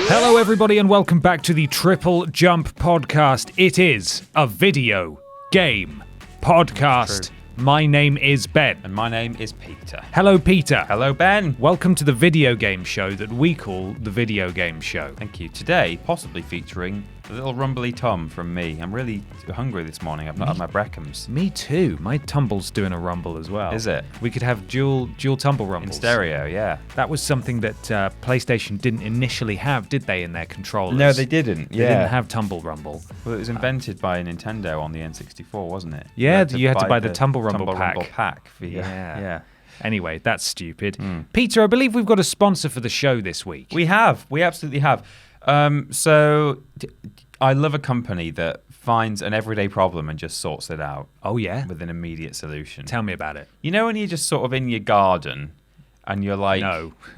Hello everybody and welcome back to the TripleJump Podcast. It is a video game podcast. My name is Ben. And my name is Peter. Hello Peter. Hello Ben. Welcome to the video game show that we call the Video Game Show. Thank you. Today, possibly featuring a little rumbly Tom from me. I'm really hungry this morning. I've not had my breakfast. Me too. My tumble's doing a rumble as well. Is it? We could have dual tumble rumbles. In stereo, yeah. That was something that PlayStation didn't initially have, did they, in their controllers? No, they didn't. They didn't have tumble rumble. Well, it was invented by Nintendo on the N64, wasn't it? Yeah, you had to buy the Tumble Rumble pack. For yeah. Anyway, that's stupid. Peter, I believe we've got a sponsor for the show this week. We have. We absolutely have. So I love a company that finds an everyday problem and just sorts it out. Oh, yeah? With an immediate solution. Tell me about it. You know when you're just sort of in your garden and you're like...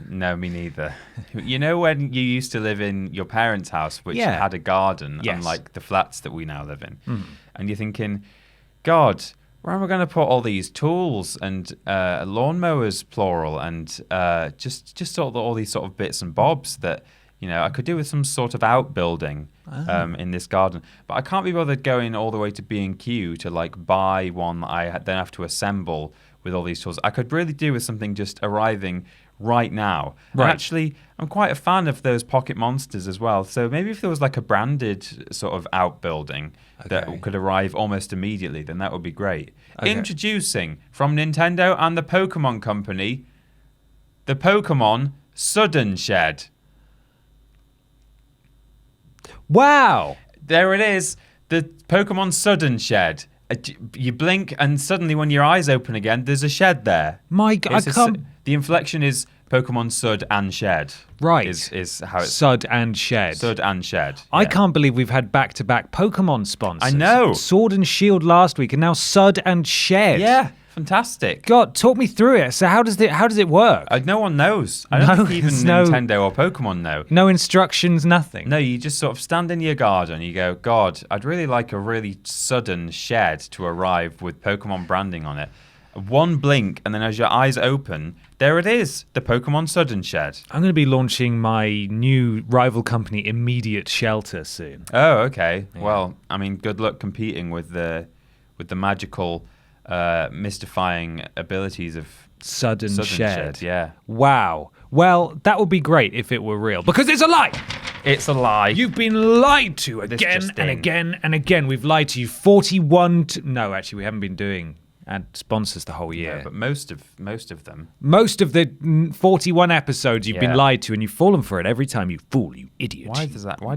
No, me neither. You know when you used to live in your parents' house, which had a garden, unlike the flats that we now live in, and you're thinking, God, where am I going to put all these tools and lawnmowers, plural, and just sort of all these sort of bits and bobs that... You know, I could do with some sort of outbuilding in this garden. But I can't be bothered going all the way to B&Q to, like, buy one that I then have to assemble with all these tools. I could really do with something just arriving right now. Right. And actually, I'm quite a fan of those pocket monsters as well. So maybe if there was, like, a branded sort of outbuilding that could arrive almost immediately, then that would be great. Okay. Introducing, from Nintendo and the Pokemon Company, the Pokemon Sudden Shed. Wow! There it is, the Pokemon Sudden Shed. You blink, and suddenly, when your eyes open again, there's a shed there. My God, The inflection is Pokemon Sud and Shed. Right. Is how it's... Sud and Shed. Sud and Shed. I yeah. can't believe we've had back-to-back Pokemon sponsors. I know. Sword and Shield last week, and now Sud and Shed. Yeah. Fantastic. God, talk me through it. So how does it work? No one knows. I don't think even Nintendo or Pokemon know. No instructions, nothing. No, you just sort of stand in your garden. You go, God, I'd really like a really sudden shed to arrive with Pokemon branding on it. One blink, and then as your eyes open, there it is, the Pokemon Sudden Shed. I'm going to be launching my new rival company, Immediate Shelter, soon. Oh, okay. Yeah. Well, I mean, good luck competing with the magical... mystifying abilities of Sudden Shed. Yeah. Wow. Well, that would be great if it were real, because it's a lie. It's a lie. You've been lied to again and again and again. We've lied to you 41. No, actually, we haven't been doing ad sponsors the whole year. No, but most of them. Most of the 41 episodes you've been lied to, and you've fallen for it every time. You fool, you idiot. Why do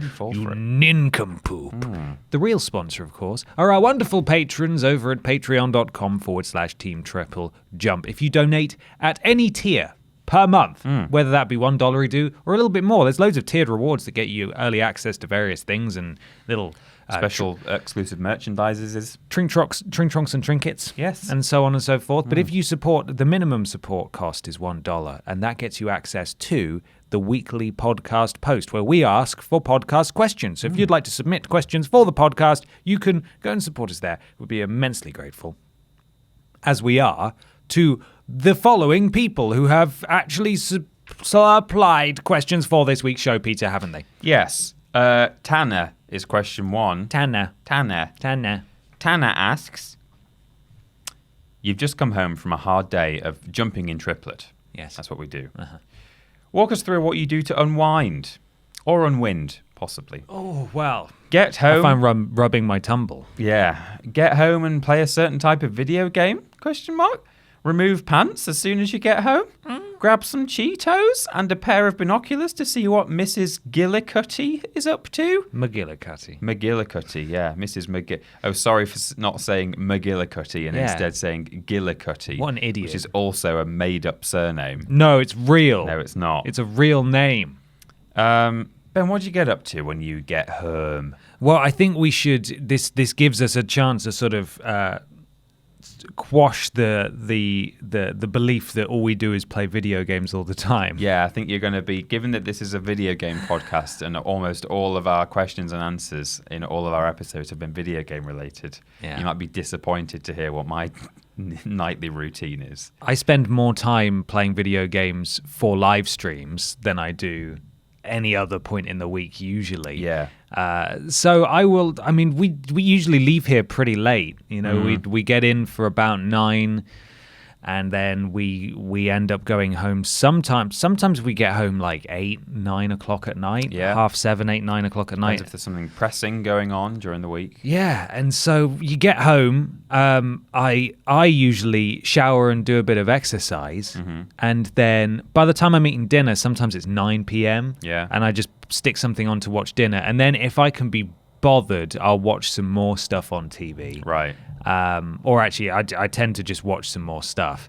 you fall for it? You nincompoop. The real sponsor, of course, are our wonderful patrons over at patreon.com/Team TripleJump. If you donate at any tier per month, whether that be $1 a do or a little bit more, there's loads of tiered rewards that get you early access to various things and little... special exclusive merchandises. Tring trunks and trinkets. Yes. And so on and so forth. But if you support, the minimum support cost is $1. And that gets you access to the weekly podcast post where we ask for podcast questions. So if you'd like to submit questions for the podcast, you can go and support us there. We'd be immensely grateful, as we are, to the following people who have actually supplied questions for this week's show, Peter, haven't they? Yes. Tanner is question 1. Tanner asks, you've just come home from a hard day of jumping in triplet. Yes. That's what we do. Walk us through what you do to unwind. Or unwind, possibly. Oh, well. Get home. If I'm rubbing my tumble. Yeah. Get home and play a certain type of video game? ? Remove pants as soon as you get home? Grab some Cheetos and a pair of binoculars to see what Mrs. Gillicuddy is up to? McGillicuddy, yeah. Mrs. McGill. Oh, sorry for not saying McGillicuddy and instead saying Gillicuddy. What an idiot. Which is also a made-up surname. No, it's real. No, it's not. It's a real name. Ben, what do you get up to when you get home? Well, I think we should... This gives us a chance to sort of... just quash the belief that all we do is play video games all the time. Yeah, I think you're going to be, given that this is a video game podcast and almost all of our questions and answers in all of our episodes have been video game related, you might be disappointed to hear what my nightly routine is. I spend more time playing video games for live streams than I do any other point in the week usually. Yeah. So we usually leave here pretty late. We get in for about 9, and then we end up going home sometimes we get home like 8, 9 o'clock at night. 7:30, 8, 9 o'clock at night. Depends if there's something pressing going on during the week. Yeah, and so you get home. I usually shower and do a bit of exercise, and then by the time I'm eating dinner, sometimes it's 9 p.m. Yeah, and I just stick something on to watch dinner, and then if I can be bothered, I'll watch some more stuff on TV. Right. Or actually, I tend to just watch some more stuff.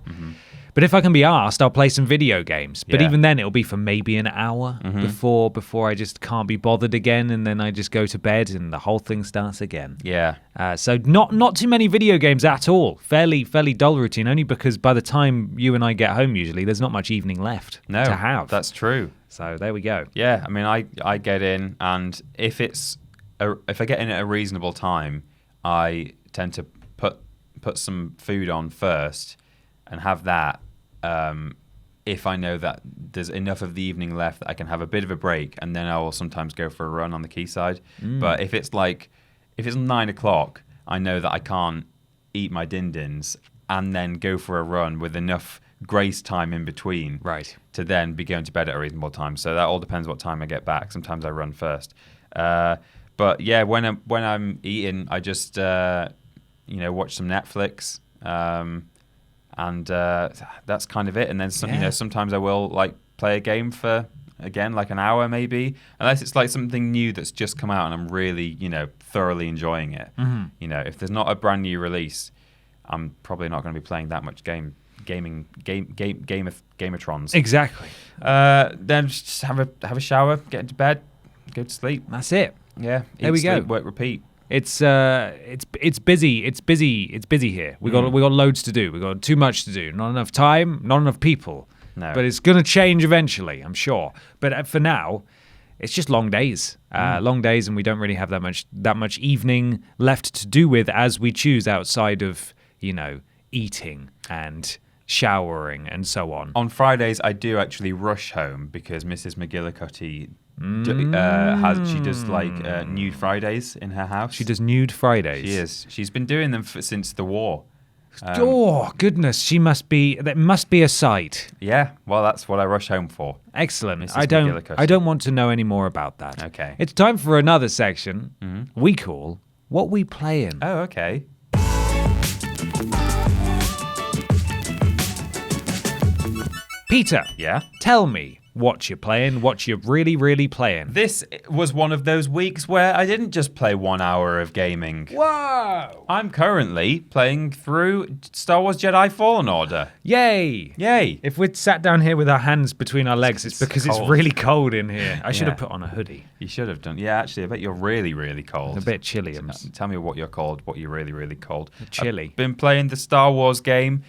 But if I can be asked, I'll play some video games. But even then, it'll be for maybe an hour before I just can't be bothered again, and then I just go to bed, and the whole thing starts again. Yeah. So not too many video games at all. Fairly dull routine, only because by the time you and I get home, usually there's not much evening left to have. That's true. So there we go. Yeah, I mean, I get in, and if I get in at a reasonable time, I tend to put some food on first and have that. If I know that there's enough of the evening left that I can have a bit of a break, and then I will sometimes go for a run on the quayside. But if it's 9 o'clock, I know that I can't eat my din-dins and then go for a run with enough grace time in between to then be going to bed at a reasonable time. So that all depends what time I get back. Sometimes I run first. But yeah, when I'm eating, I just watch some Netflix, and that's kind of it. And then sometimes I will play a game for an hour maybe, unless it's something new that's just come out and I'm really thoroughly enjoying it. If there's not a brand new release, I'm probably not going to be playing that much Gameatrons. Exactly. Then just have a shower, get into bed, go to sleep. That's it. Yeah. There we go. Sleep, work, repeat. It's busy. It's busy here. We got loads to do. We got too much to do. Not enough time. Not enough people. No. But it's gonna change eventually, I'm sure. But for now, it's just long days. Long days, and we don't really have that much evening left to do with as we choose outside of eating and showering and so on. On Fridays, I do actually rush home because Mrs. McGillicuddy she does nude Fridays in her house. She does nude Fridays. She is. She's been doing them since the war. Oh goodness, that must be a sight. Yeah, well, that's what I rush home for. Excellent. Mrs. I don't want to know any more about that. Okay. It's time for another section we call What We Playin. Oh, okay. Peter. Yeah? Tell me what you're playing, what you're really, really playing. This was one of those weeks where I didn't just play 1 hour of gaming. Whoa! I'm currently playing through Star Wars Jedi Fallen Order. Yay! Yay! If we'd sat down here with our hands between our legs, it's because it's really cold in here. I should have put on a hoodie. You should have done. Yeah, actually, I bet you're really, really cold. It's a bit chilly. Tell me what you're really, really cold. Chilly. I've been playing the Star Wars game.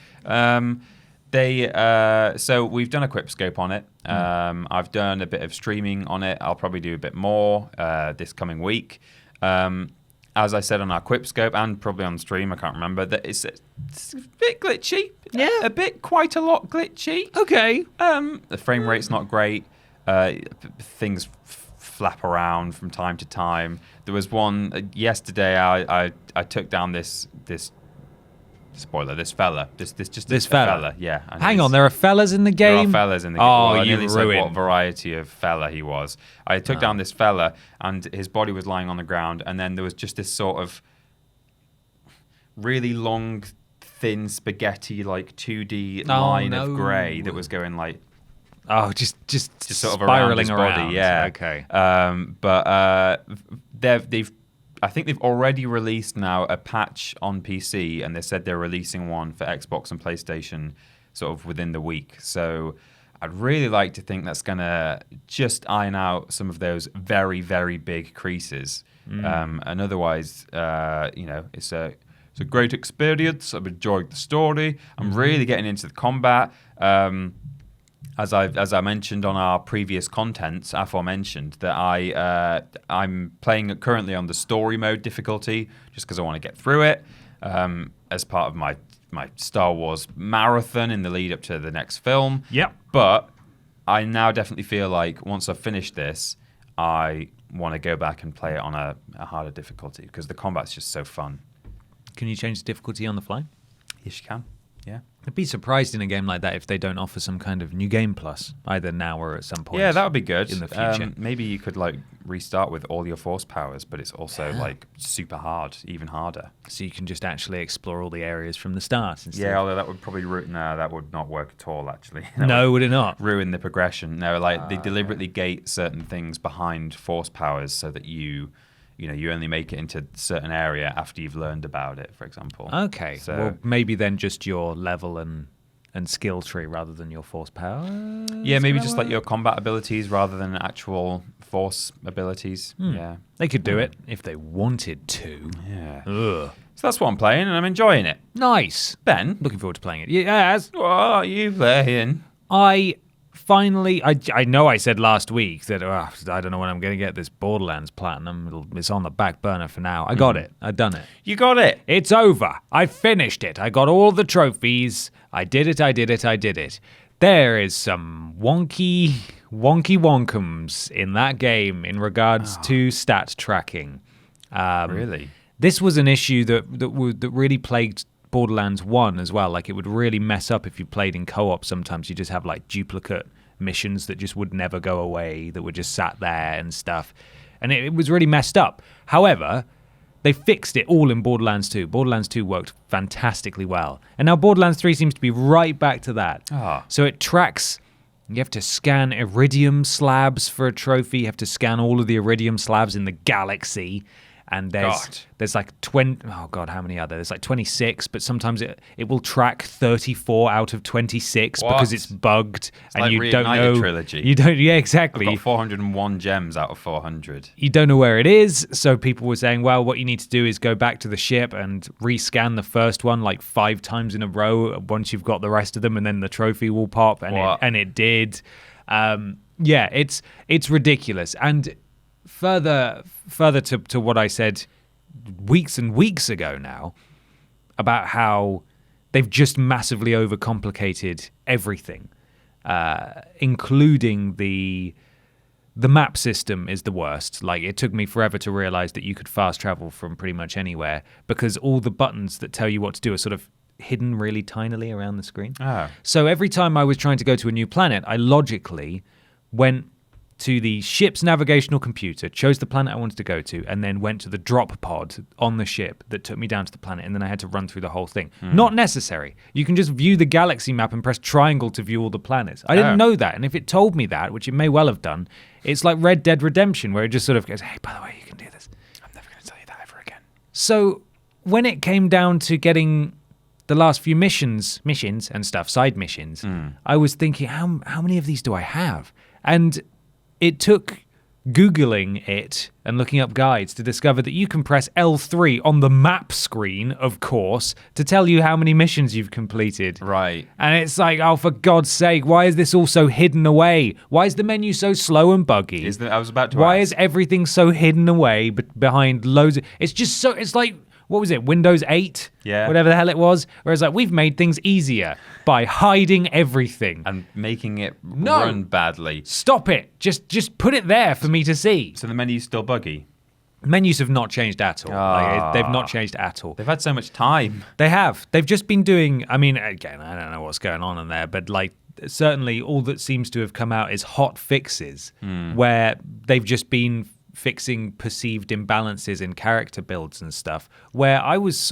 So we've done a Quipscope on it. I've done a bit of streaming on it. I'll probably do a bit more this coming week. As I said on our Quipscope and probably on stream, I can't remember, that it's a bit glitchy. Yeah. Quite a lot glitchy. Okay. The frame rate's not great. Things flap around from time to time. There was one yesterday. I took down this spoiler, this fella. This fella. Yeah. Hang on, there are fellas in the game? There are fellas in the game. Oh, well, you ruined. What variety of fella he was. I took down this fella, and his body was lying on the ground, and then there was just this sort of really long, thin spaghetti, 2D line of grey that was going just sort of around his body. Yeah. Okay. But I think they've already released now a patch on PC, and they said they're releasing one for Xbox and PlayStation sort of within the week. So I'd really like to think that's going to just iron out some of those very, very big creases. And otherwise, it's a It's a great experience. I've enjoyed the story. I'm really getting into the combat. As I mentioned on our previous contents, aforementioned, that I'm playing currently on the story mode difficulty just because I want to get through it as part of my Star Wars marathon in the lead up to the next film. Yep. But I now definitely feel like once I've finished this, I want to go back and play it on a harder difficulty because the combat's just so fun. Can you change the difficulty on the fly? Yes, you can. Yeah. I'd be surprised in a game like that if they don't offer some kind of new game plus, either now or at some point. Yeah, that would be good. In the future. Maybe you could restart with all your force powers, but it's also super hard, even harder. So you can just actually explore all the areas from the start. Yeah, although that would probably that would not work at all, actually. Would it not? Ruin the progression. No, they deliberately gate certain things behind force powers so that you only make it into a certain area after you've learned about it, for example. Okay. So, well, maybe then just your level and skill tree rather than your force power? Yeah, maybe just your combat abilities rather than actual force abilities. Yeah. They could do it if they wanted to. Yeah. Ugh. So that's what I'm playing, and I'm enjoying it. Nice. Ben? Looking forward to playing it. Yes. What are you playing? Finally, I know I said last week that I don't know when I'm going to get this Borderlands Platinum. It's on the back burner for now. I got it. I've done it. You got it. It's over. I finished it. I got all the trophies. I did it. There is some wonky wonkums in that game in regards to stat tracking. Really? This was an issue that really plagued Borderlands 1 as well. It would really mess up if you played in co-op. Sometimes you just have duplicate missions that just would never go away, that were just sat there and stuff. And it was really messed up. However, they fixed it all in Borderlands 2. Borderlands 2 worked fantastically well. And now Borderlands 3 seems to be right back to that. So it tracks... You have to scan iridium slabs for a trophy. You have to scan all of the iridium slabs in the galaxy. And there's 20, oh God, how many are there? There's 26, but sometimes it will track 34 out of 26 because it's bugged. It's and you don't Reignited know. Trilogy. You don't, yeah, exactly. I've got 401 gems out of 400. You don't know where it is. So people were saying, well, what you need to do is go back to the ship and rescan the first one 5 times in a row once you've got the rest of them, and then the trophy will pop. And it did. Yeah, it's ridiculous. And further to what I said weeks and weeks ago now about how they've just massively overcomplicated everything, including the map system is the worst. It took me forever to realize that you could fast travel from pretty much anywhere because all the buttons that tell you what to do are sort of hidden really tinily around the screen. So every time I was trying to go to a new planet, I logically went to the ship's navigational computer, chose the planet I wanted to go to, and then went to the drop pod on the ship that took me down to the planet, and then I had to run through the whole thing. Not necessary. You can just view the galaxy map and press triangle to view all the planets. I didn't know that, and if it told me that, which it may well have done, it's like Red Dead Redemption, where it just sort of goes, hey, by the way, you can do this. I'm never going to tell you that ever again. So when it came down to getting the last few missions and stuff, side missions, I was thinking, how many of these do I have? And it took Googling it and looking up guides to discover that you can press L3 on the map screen, of course, to tell you how many missions you've completed. Right. And it's oh, for God's sake, why is this all so hidden away? Why is the menu so slow and buggy? I was about to Why ask. is everything so hidden away behind loads of... It's just so... It's what was it, Windows 8? Yeah. Whatever the hell it was. Whereas we've made things easier by hiding everything. And making it run badly. Stop it. Just put it there for me to see. So the menu's still buggy? Menus have not changed at all. They've not changed at all. They've had so much time. They have. They've just been doing... I mean, again, I don't know what's going on in there, but certainly all that seems to have come out is hot fixes where they've just been fixing perceived imbalances in character builds and stuff, where I was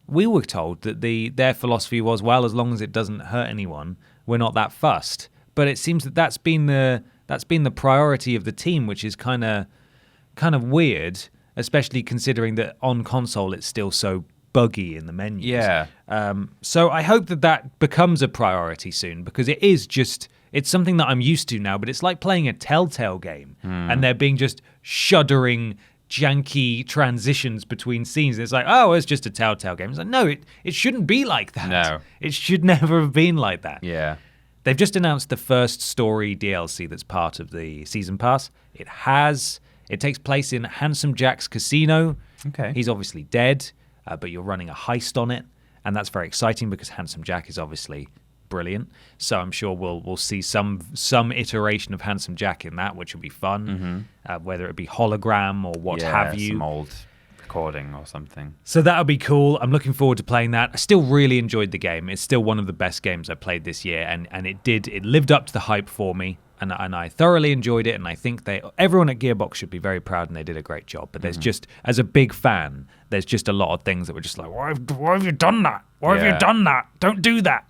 we were told that their philosophy was, well, as long as it doesn't hurt anyone, we're not that fussed. But it seems that's been the priority of the team, which is kind of weird, especially considering that on console it's still so buggy in the menus. Yeah. So I hope that becomes a priority soon, because it's something that I'm used to now, but it's like playing a Telltale game and there being just shuddering janky transitions between scenes. It's like, oh, it's just a Telltale game. It's like, no, it shouldn't be like that. No. It should never have been like that. Yeah. They've just announced the first story DLC that's part of the season pass. It takes place in Handsome Jack's casino. Okay. He's obviously dead, but you're running a heist on it. And that's very exciting because Handsome Jack is obviously brilliant. So I'm sure we'll see some iteration of Handsome Jack in that, which will be fun, whether it be hologram or what have you. Some old recording or something. So that'll be cool. I'm looking forward to playing that. I still really enjoyed the game. It's still one of the best games I played this year, and it lived up to the hype for me. And I thoroughly enjoyed it, and I think everyone at Gearbox should be very proud, and they did a great job. But there's just, as a big fan, there's just a lot of things that were just like, why have you done that? Why have you done that? Don't do that.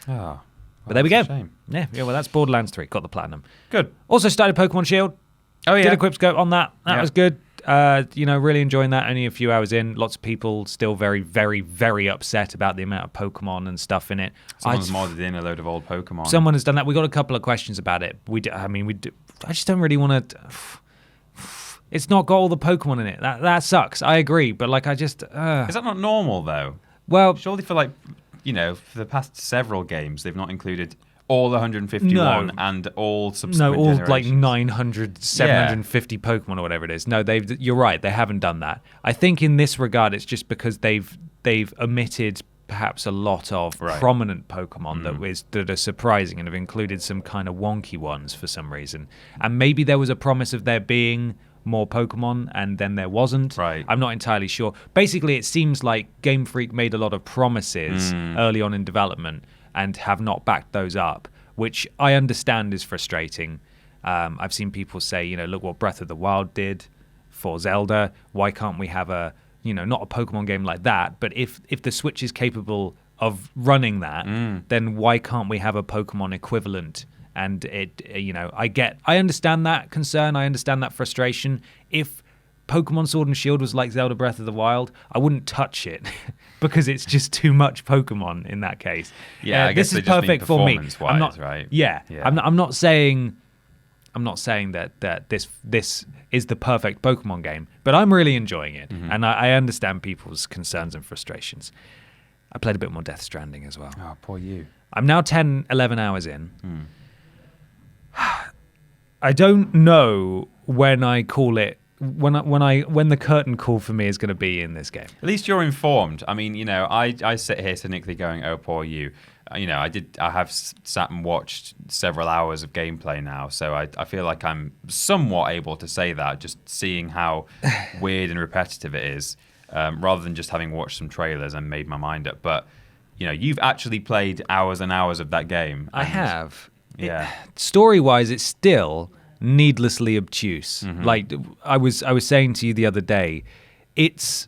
Oh, well, but there we go. Shame. Yeah, well, that's Borderlands 3. Got the platinum. Good. Also started Pokemon Shield. Oh, yeah. Did a quick scope on that. That was good. Really enjoying that. Only a few hours in. Lots of people still very, very, very upset about the amount of Pokemon and stuff in it. Someone's modded in a load of old Pokemon. Someone has done that. We got a couple of questions about it. I just don't really want to. It's not got all the Pokemon in it. That sucks. I agree, but is that not normal though? Well, surely for for the past several games they've not included all 151 and all subsequent generations. Like 900, 750 Pokemon or whatever it is. No, you're right. They haven't done that. I think in this regard, it's just because they've omitted perhaps a lot of prominent Pokemon that are surprising and have included some kind of wonky ones for some reason. And maybe there was a promise of there being more Pokemon and then there wasn't. Right. I'm not entirely sure. Basically, it seems like Game Freak made a lot of promises early on in development and have not backed those up, which I understand is frustrating. I've seen people say, look what Breath of the Wild did for Zelda. Why can't we have not a Pokemon game like that? But if the Switch is capable of running that, then why can't we have a Pokemon equivalent? And I understand that concern. I understand that frustration. If Pokemon Sword and Shield was like Zelda Breath of the Wild, I wouldn't touch it because it's just too much Pokemon in that case. Yeah, I guess this is perfect for me. I'm not right. Yeah. I'm not saying that this is the perfect Pokemon game, but I'm really enjoying it, and I understand people's concerns and frustrations. I played a bit more Death Stranding as well. Oh, poor you. I'm now 10, 11 hours in. I don't know when I call it. When the curtain call for me is going to be in this game. At least you're informed. I mean, I sit here cynically going, "Oh, poor you." I have sat and watched several hours of gameplay now, so I feel like I'm somewhat able to say that, just seeing how weird and repetitive it is, rather than just having watched some trailers and made my mind up. But you've actually played hours and hours of that game. I have. Yeah. Story-wise, it's still needlessly obtuse. Like I was saying to you the other day, it's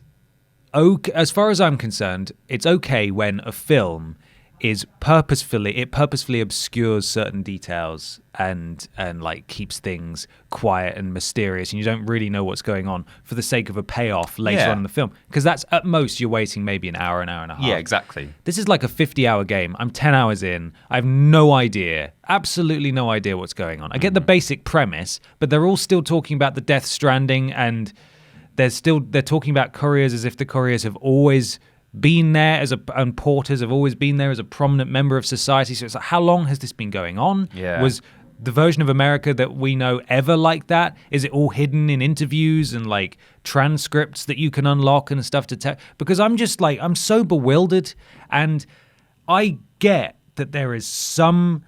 okay as far as I'm concerned. It's okay when a film is purposefully obscures certain details and like keeps things quiet and mysterious, and you don't really know what's going on for the sake of a payoff later on in the film, because that's at most you're waiting maybe an hour and a half. Yeah, exactly. This is like a 50-hour game. I'm 10 hours in. I have no idea, absolutely no idea what's going on. I get the basic premise, but they're all still talking about the Death Stranding, and they're talking about couriers as if the couriers have always been there and porters have always been there as a prominent member of society. So it's like, how long has this been going on? Yeah. Was the version of America that we know ever like that? Is it all hidden in interviews and like transcripts that you can unlock and stuff to tell? Because I'm just like, I'm so bewildered, and I get that there is something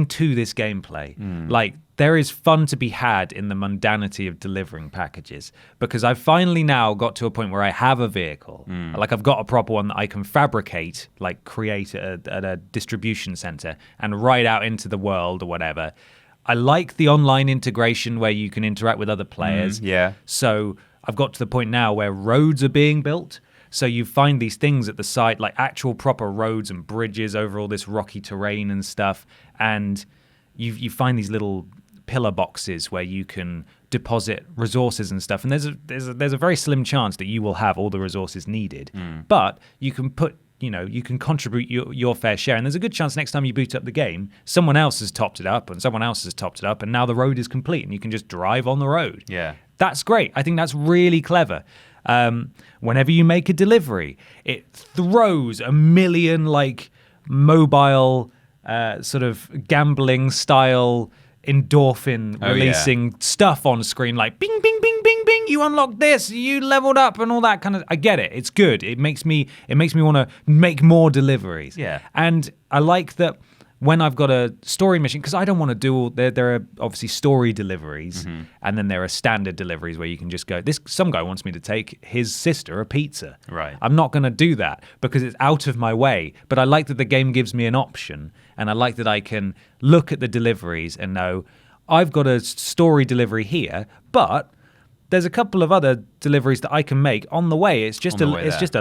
to this gameplay. Like, there is fun to be had in the mundanity of delivering packages, because I've finally now got to a point where I have a vehicle. Like, I've got a proper one that I can fabricate, like create at a distribution center and ride out into the world or whatever. I like the online integration where you can interact with other players. Yeah. So I've got to the point now where roads are being built. So you find these things at the site, like actual proper roads and bridges over all this rocky terrain and stuff. And you find these little pillar boxes where you can deposit resources and stuff. And there's a very slim chance that you will have all the resources needed. But you can put, you can contribute your fair share. And there's a good chance next time you boot up the game, someone else has topped it up and someone else has topped it up. And now the road is complete and you can just drive on the road. Yeah. That's great. I think that's really clever. Whenever you make a delivery, it throws a million like mobile sort of gambling style endorphin releasing stuff on screen, like bing, bing, bing, bing, bing, you unlocked this, you leveled up and all that kind of. I get it. It's good. It makes me want to make more deliveries. Yeah. And I like that when I've got a story mission, because I don't want to do all, there are obviously story deliveries, and then there are standard deliveries where you can just go, some guy wants me to take his sister a pizza. Right. I'm not going to do that because it's out of my way, but I like that the game gives me an option, and I like that I can look at the deliveries and know, I've got a story delivery here, but there's a couple of other deliveries that I can make on the way. It's just a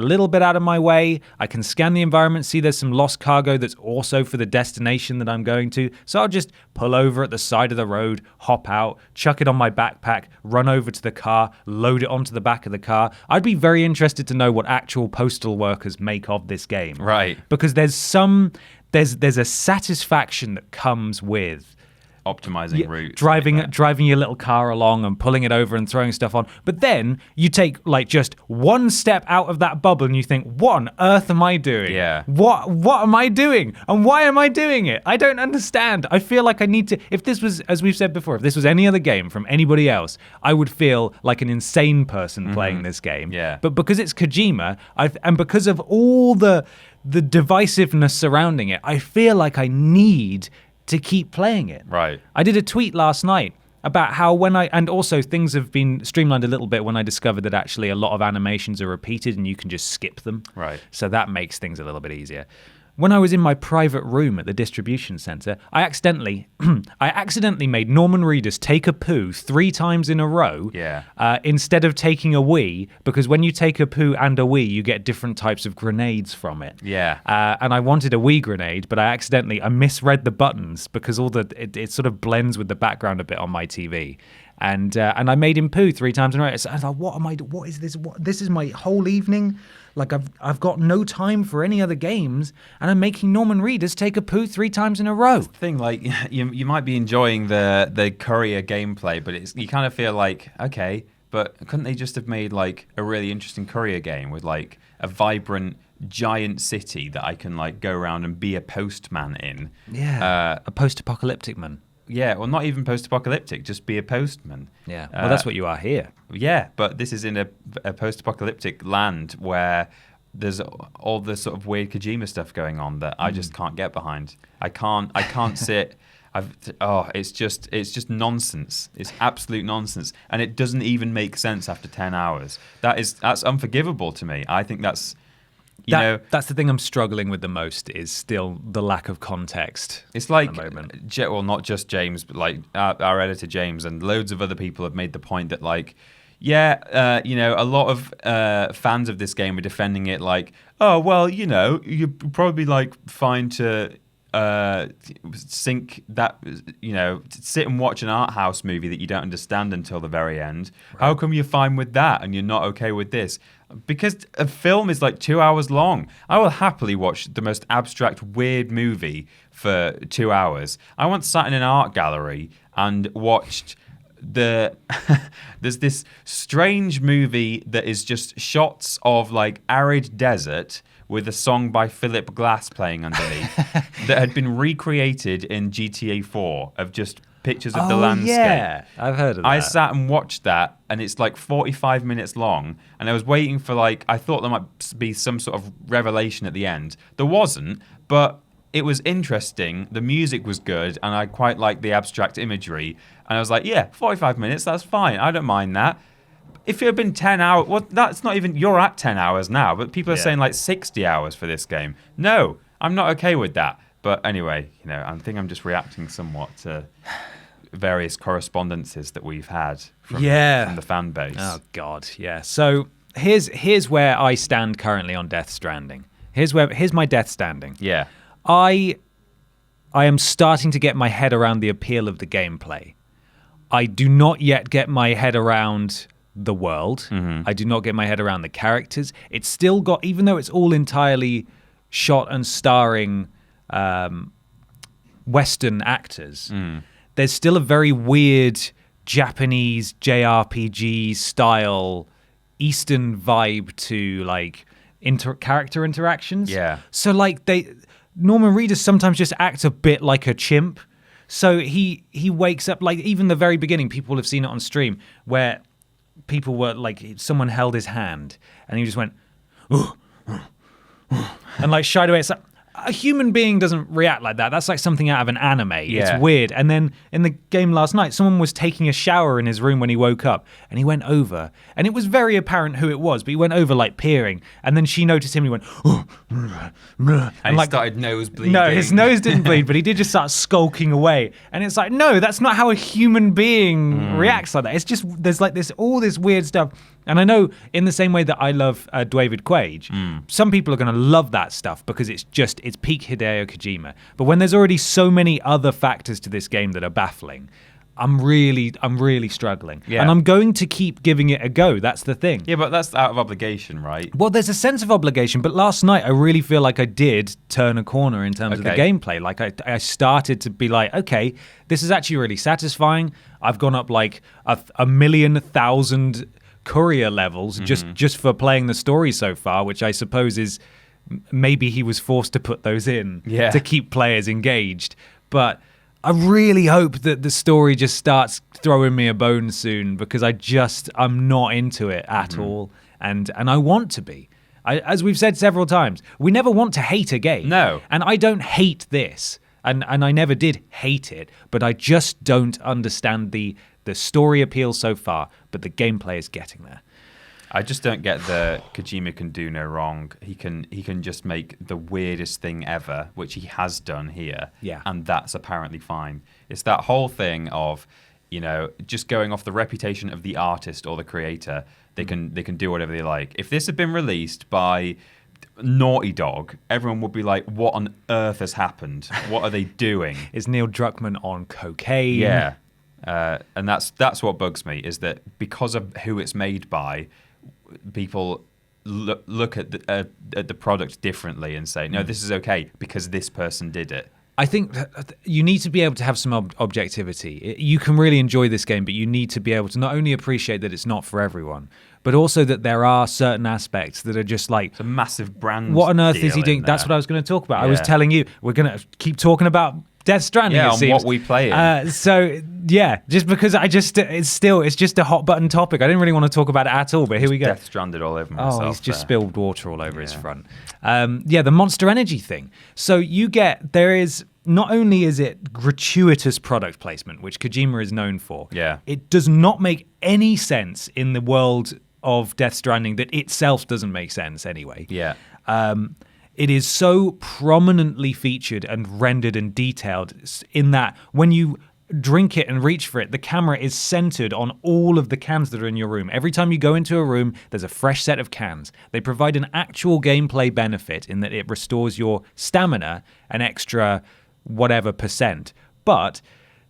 little bit out of my way. I can scan the environment, see there's some lost cargo that's also for the destination that I'm going to. So I'll just pull over at the side of the road, hop out, chuck it on my backpack, run over to the car, load it onto the back of the car. I'd be very interested to know what actual postal workers make of this game. Right. Because there's a satisfaction that comes with optimizing routes, driving your little car along and pulling it over and throwing stuff on. But then you take like just one step out of that bubble and you think, what on earth am I doing? Yeah. What am I doing? And why am I doing it? I don't understand. I feel like I need to, if this was, as we've said before, if this was any other game from anybody else, I would feel like an insane person playing this game. Yeah. But because it's Kojima, and because of all the divisiveness surrounding it, I feel like I need to keep playing it. Right. I did a tweet last night about how and also things have been streamlined a little bit when I discovered that actually a lot of animations are repeated and you can just skip them. Right. So that makes things a little bit easier. When I was in my private room at the distribution center, I accidentally made Norman Reedus take a poo 3 times in a row instead of taking a wee, because when you take a poo and a wee, you get different types of grenades from it. Yeah. And I wanted a wee grenade, but I misread the buttons because it sort of blends with the background a bit on my TV. And I made him poo 3 times in a row. So I thought, what is this? This is my whole evening. Like I've got no time for any other games, and I'm making Norman Reedus take a poo 3 times in a row. That's the thing, like you might be enjoying the courier gameplay, but you kind of feel like, okay, but couldn't they just have made like a really interesting courier game with like a vibrant giant city that I can like go around and be a postman in? Yeah, a post-apocalyptic man. Yeah, well, not even post-apocalyptic, just be a postman. Yeah, well, that's what you are here. Yeah, but this is in a post-apocalyptic land where there's all this sort of weird Kojima stuff going on that I just can't get behind. I can't sit. It's just nonsense. It's absolute nonsense, and it doesn't even make sense after 10 hours. That's unforgivable to me. I think that's. That's the thing I'm struggling with the most is still the lack of context. It's like, at the moment. Well, not just James, but like our editor James and loads of other people have made the point that like, a lot of fans of this game are defending it like, oh, well, you're probably like fine to sync that, sit and watch an art house movie that you don't understand until the very end. Right. How come you're fine with that and you're not okay with this? Because a film is like 2 hours long. I will happily watch the most abstract, weird movie for 2 hours. I once sat in an art gallery and watched there's this strange movie that is just shots of like arid desert with a song by Philip Glass playing underneath that had been recreated in GTA 4 of just pictures of the landscape. Yeah, I've heard of that. I sat and watched that, and it's like 45 minutes long, and I was waiting for I thought there might be some sort of revelation at the end. There wasn't, but it was interesting. The music was good, and I quite liked the abstract imagery. And I was like, yeah, 45 minutes, that's fine. I don't mind that. If it had been 10 hours, well, that's not even, you're at 10 hours now, but people are saying like 60 hours for this game. No, I'm not okay with that. But anyway, I think I'm just reacting somewhat to various correspondences that we've had from the fan base. Oh, God, yeah. So here's where I stand currently on Death Stranding. Here's my Death Stranding. Yeah. I am starting to get my head around the appeal of the gameplay. I do not yet get my head around the world. Mm-hmm. I do not get my head around the characters. It's still got, even though it's all entirely shot and starring Western actors, there's still a very weird Japanese JRPG style Eastern vibe to like character interactions. Yeah. So like Norman Reedus sometimes just acts a bit like a chimp. So he wakes up, like even the very beginning, people have seen it on stream where people were like, someone held his hand and he just went, and like shied away. It's like, a human being doesn't react like that. That's like something out of an anime. Yeah. It's weird. And then in the game last night, someone was taking a shower in his room when he woke up, and he went over, and it was very apparent who it was, but he went over like peering, and then she noticed him, and he went, and like, started nose bleeding. No, his nose didn't bleed, but he did just start skulking away. And it's like, no, that's not how a human being reacts like that. It's just, there's like all this weird stuff. And I know in the same way that I love David Quaid, some people are going to love that stuff because it's peak Hideo Kojima. But when there's already so many other factors to this game that are baffling, I'm really struggling. Yeah. And I'm going to keep giving it a go. That's the thing. Yeah, but that's out of obligation, right? Well, there's a sense of obligation, but last night I really feel like I did turn a corner in terms of the gameplay. Like I started to be like, okay, this is actually really satisfying. I've gone up like a million thousand courier levels just for playing the story so far, which I suppose is maybe he was forced to put those in to keep players engaged. But I really hope that the story just starts throwing me a bone soon, because I'm not into it at all, and I want to be. As we've said several times, we never want to hate a game. No. And I don't hate this, and I never did hate it, but I just don't understand the story appeal so far, but the gameplay is getting there. I just don't get the Kojima can do no wrong. He can just make the weirdest thing ever, which he has done here. Yeah. And that's apparently fine. It's that whole thing of, just going off the reputation of the artist or the creator, they can do whatever they like. If this had been released by Naughty Dog, everyone would be like, what on earth has happened? What are they doing? Is Neil Druckmann on cocaine? Yeah. And that's what bugs me, is that because of who it's made by, people look at the product differently and say, no, this is okay because this person did it. I think you need to be able to have some objectivity. You can really enjoy this game, but you need to be able to not only appreciate that it's not for everyone, but also that there are certain aspects that are just like... It's a massive brand. What on earth is he doing? That's what I was going to talk about. Yeah. I was telling you, we're going to keep talking about Death Stranding, yeah, it on seems. what we play in. So, yeah, just because it's just a hot button topic. I didn't really want to talk about it at all, but here we go. Death Stranded all over myself. Oh, he's just spilled water all over his front. The Monster Energy thing. So not only is it gratuitous product placement, which Kojima is known for, it does not make any sense in the world of Death Stranding that itself doesn't make sense anyway. Yeah. It is so prominently featured and rendered and detailed in that when you drink it and reach for it, the camera is centered on all of the cans that are in your room. Every time you go into a room, there's a fresh set of cans. They provide an actual gameplay benefit in that it restores your stamina an extra whatever percent. But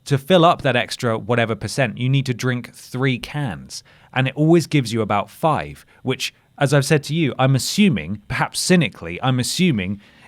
to fill up that extra whatever percent, you need to drink 3 cans. And it always gives you about 5, which, as I've said to you, I'm assuming, perhaps cynically,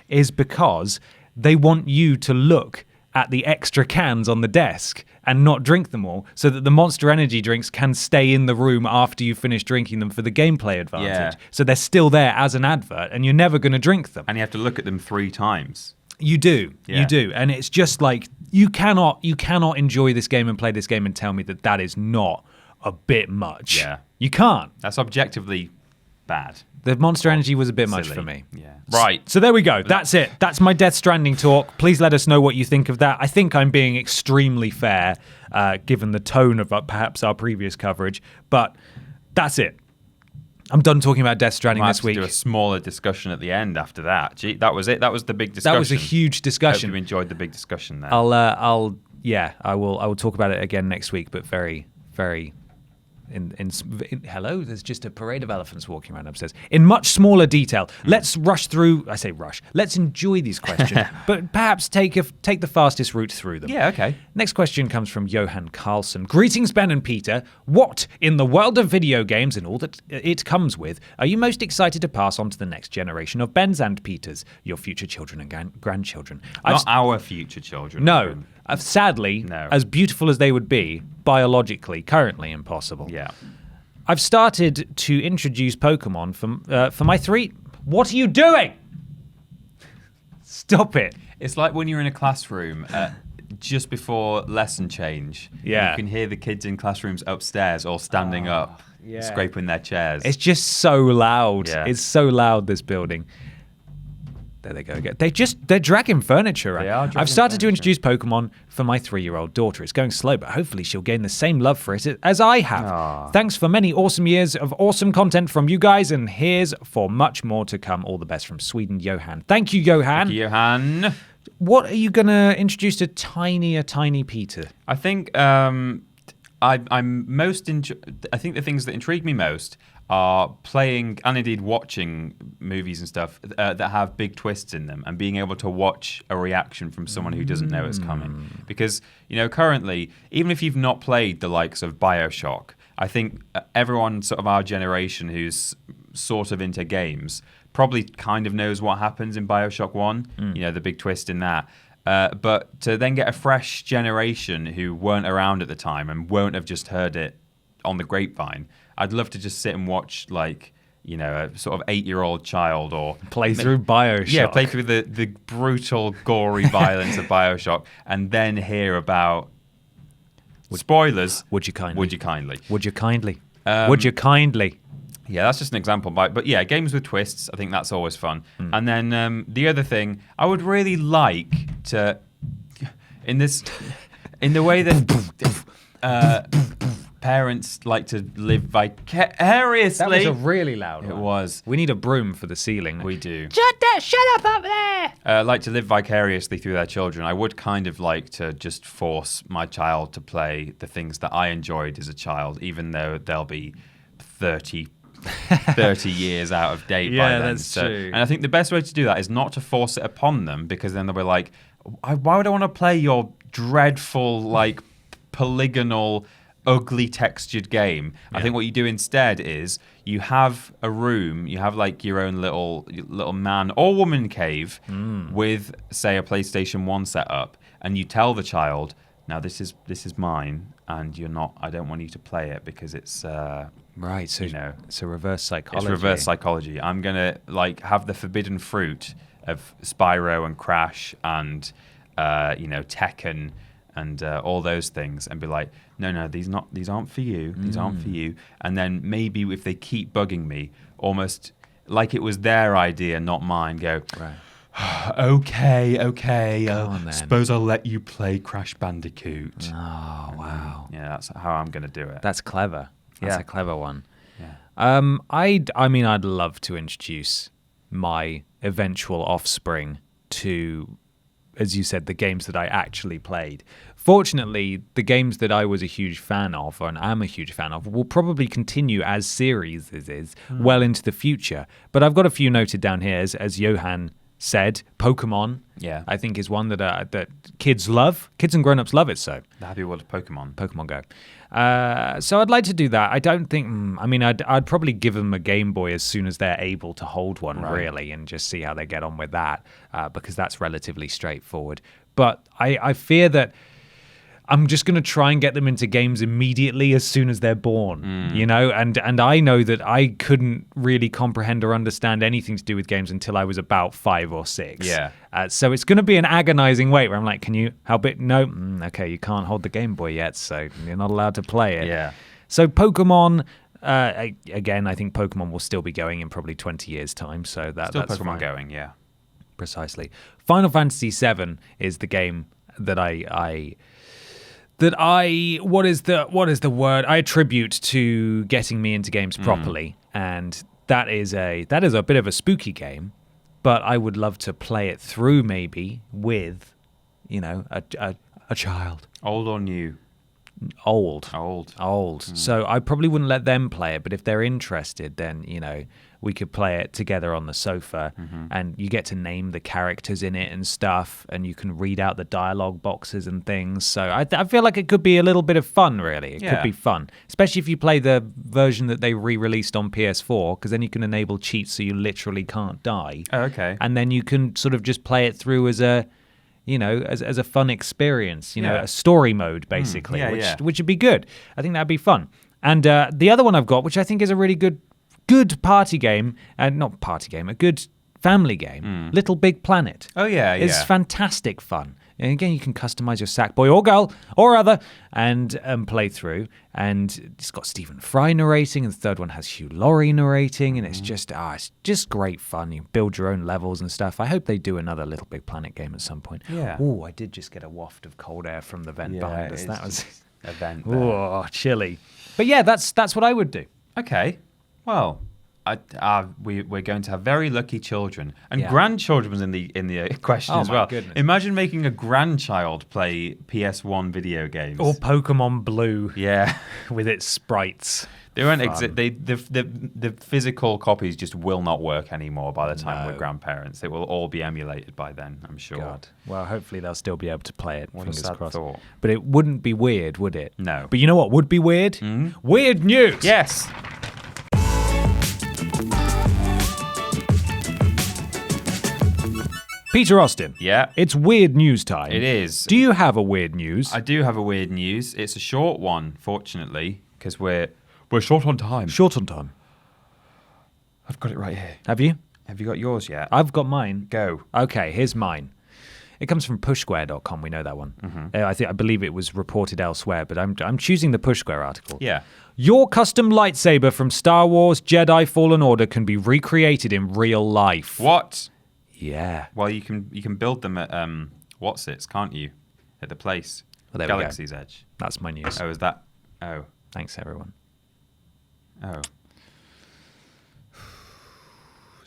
is because they want you to look at the extra cans on the desk and not drink them all, so that the Monster Energy drinks can stay in the room after you finish drinking them for the gameplay advantage. Yeah. So they're still there as an advert, and you're never going to drink them. And you have to look at them 3 times. You do. And it's just like, you cannot enjoy this game and play this game and tell me that is not a bit much. Yeah. You can't. That's objectively bad. The Monster Energy was a bit much for me. Yeah. Right. So there we go. That's it. That's my Death Stranding talk. Please let us know what you think of that. I think I'm being extremely fair, given the tone of perhaps our previous coverage. But that's it. I'm done talking about Death Stranding this week. Do a smaller discussion at the end after that. Gee, that was it. That was the big discussion. That was a huge discussion. I hope you enjoyed the big discussion there. I will talk about it again next week, but very, very... hello, there's just a parade of elephants walking around upstairs. In much smaller detail. Let's rush through. I say rush. Let's enjoy these questions, but perhaps take the fastest route through them. Yeah, okay. Next question comes from Johan Carlson. Greetings, Ben and Peter. What, in the world of video games and all that it comes with, are you most excited to pass on to the next generation of Bens and Peters, your future children and grandchildren? Not our future children. No. Sadly, no. As beautiful as they would be, biologically currently impossible. Yeah. I've started to introduce Pokemon for my 3. What are you doing? Stop it. It's like when you're in a classroom just before lesson change. Yeah. You can hear the kids in classrooms upstairs all standing up, scraping their chairs. It's just so loud. Yeah. It's so loud, this building. There they go again. They're dragging furniture around. They are dragging I've started to furniture. introduce Pokemon for my 3-year-old daughter. It's going slow, but hopefully she'll gain the same love for it as I have. Aww. Thanks for many awesome years of awesome content from you guys, and here's for much more to come. All the best from Sweden, Johan. Thank you, Johan. Thank you, Johan. What are you going to introduce to tiny Peter? I think I'm most. I think the things that intrigue me most are playing and indeed watching movies and stuff that have big twists in them, and being able to watch a reaction from someone who doesn't know it's coming. Because currently, even if you've not played the likes of BioShock, I think everyone sort of our generation who's sort of into games probably kind of knows what happens in BioShock 1, the big twist in that. But to then get a fresh generation who weren't around at the time and won't have just heard it on the grapevine, I'd love to just sit and watch, like, a sort of 8-year-old child or... Play through BioShock. Yeah, play through the brutal, gory violence of BioShock, and then hear about... Spoilers. Would you kindly? Would you kindly? Would you kindly? Would you kindly? Yeah, that's just an example. But yeah, games with twists, I think that's always fun. And then the other thing, I would really like to... In the way that... parents like to live vicariously. That was a really loud one. It was. We need a broom for the ceiling. We do. Shut up there! Like to live vicariously through their children. I would kind of like to just force my child to play the things that I enjoyed as a child, even though they'll be 30 years out of date by then. Yeah, that's true. And I think the best way to do that is not to force it upon them, because then they'll be like, why would I want to play your dreadful, like, polygonal... ugly textured game. I think what you do instead is you have a room, you have like your own little man or woman cave with, say, a PlayStation 1 setup, and you tell the child, now this is mine, and I don't want you to play it because it's right. So it's a reverse psychology. It's reverse psychology. I'm gonna like have the forbidden fruit of Spyro and Crash and Tekken and all those things, and be like, no, these aren't for you. These aren't for you. And then maybe if they keep bugging me, almost like it was their idea, not mine, go, right. okay, suppose I'll let you play Crash Bandicoot. Oh, wow. Yeah, that's how I'm going to do it. That's clever. That's a clever one. Yeah. I'd love to introduce my eventual offspring to, as you said, the games that I actually played. Fortunately, the games that I was a huge fan of, and am a huge fan of, will probably continue as series well into the future. But I've got a few noted down here, as Johan said. Pokemon, I think, is one that kids love. Kids and grown-ups love it, so. The Happy World of Pokemon. Pokemon Go. So I'd like to do that. I don't think... I'd probably give them a Game Boy as soon as they're able to hold one, really, and just see how they get on with that, because that's relatively straightforward. But I fear that I'm just going to try and get them into games immediately as soon as they're born, and I know that I couldn't really comprehend or understand anything to do with games until I was about 5 or 6. Yeah. So it's going to be an agonizing wait where I'm like, can you help it? No. Okay, you can't hold the Game Boy yet, so you're not allowed to play it. Yeah. So Pokemon, again, I think Pokemon will still be going in probably 20 years' time, so that's Pokemon fine. going, yeah. Precisely. Final Fantasy VII is the game that what is the word I attribute to getting me into games properly, and that is a bit of a spooky game, but I would love to play it through maybe with, a child. Old or new? Old. Mm. So I probably wouldn't let them play it, but if they're interested, then we could play it together on the sofa, and you get to name the characters in it and stuff, and you can read out the dialogue boxes and things. So I feel like it could be a little bit of fun, really. It could be fun, especially if you play the version that they re-released on PS4, because then you can enable cheats so you literally can't die. Oh, okay. And then you can sort of just play it through as a as a fun experience, a story mode, basically, which would be good. I think that'd be fun. And the other one I've got, which I think is a really good party game, and not party game, a good family game, Little Big Planet. Oh, yeah. It's fantastic fun. And again, you can customize your Sackboy or girl or other and play through. And it's got Stephen Fry narrating, and the third one has Hugh Laurie narrating, and it's just great fun. You build your own levels and stuff. I hope they do another Little Big Planet game at some point. Yeah. Oh, I did just get a waft of cold air from the vent behind us. That was a vent. Oh, chilly. But yeah, that's what I would do. Okay. Well, we're going to have very lucky children, and grandchildren was in the question as well. Goodness. Imagine making a grandchild play PS1 video games or Pokemon Blue. Yeah, with its sprites. They won't exist. The physical copies just will not work anymore by the time we're grandparents. It will all be emulated by then, I'm sure. God. Well, hopefully they'll still be able to play it. What a sad thought. But it wouldn't be weird, would it? No. But you know what would be weird? Weird news. Yes. Peter Austin. Yeah. It's weird news time. It is. Do you have a weird news? I do have a weird news. It's a short one, fortunately, because we're short on time. Short on time. I've got it right here. Have you? Have you got yours yet? I've got mine. Go. Okay, here's mine. It comes from pushsquare.com. We know that one. I believe it was reported elsewhere, but I'm choosing the Pushsquare article. Yeah. Your custom lightsaber from Star Wars Jedi Fallen Order can be recreated in real life. What? Yeah. Well, you can build them at What's-Its, can't you? At the place. Well, there Galaxy's we go. Edge. That's my news. Oh, is that? Oh. Thanks, everyone. Oh.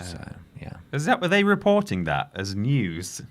So, yeah. Were they reporting that as news?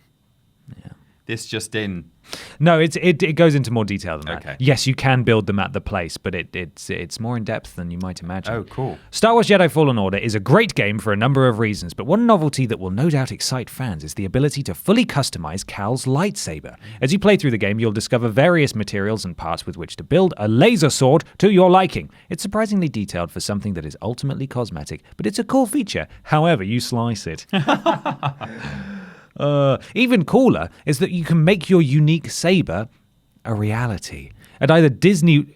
Yeah. This just in. No, it goes into more detail than that. Okay. Yes, you can build them at the place, but it's more in depth than you might imagine. Oh, cool. Star Wars Jedi Fallen Order is a great game for a number of reasons, but one novelty that will no doubt excite fans is the ability to fully customize Cal's lightsaber. As you play through the game, you'll discover various materials and parts with which to build a laser sword to your liking. It's surprisingly detailed for something that is ultimately cosmetic, but it's a cool feature, however you slice it. Even cooler is that you can make your unique saber a reality. At either Disney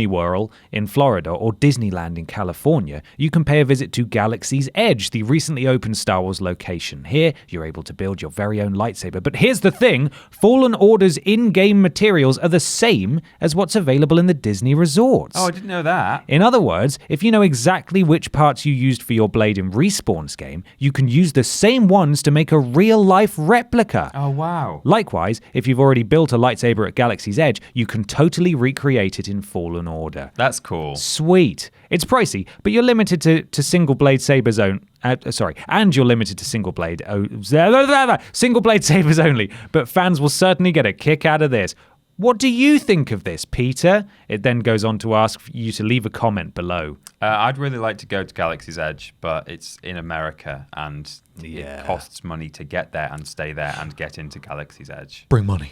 World in Florida or Disneyland in California, you can pay a visit to Galaxy's Edge, the recently opened Star Wars location. Here, you're able to build your very own lightsaber. But here's the thing, Fallen Order's in-game materials are the same as what's available in the Disney resorts. Oh, I didn't know that. In other words, if you know exactly which parts you used for your blade in Respawn's game, you can use the same ones to make a real-life replica. Oh, wow. Likewise, if you've already built a lightsaber at Galaxy's Edge, you can totally recreate it in Fallen Order. That's cool. Sweet. It's pricey, but you're limited to single blade sabers and you're limited to single blade sabers only. But fans will certainly get a kick out of this. What do you think of this, Peter? It then goes on to ask you to leave a comment below. I'd really like to go to Galaxy's Edge, but it's in America, and it costs money to get there and stay there and get into Galaxy's Edge. Bring money.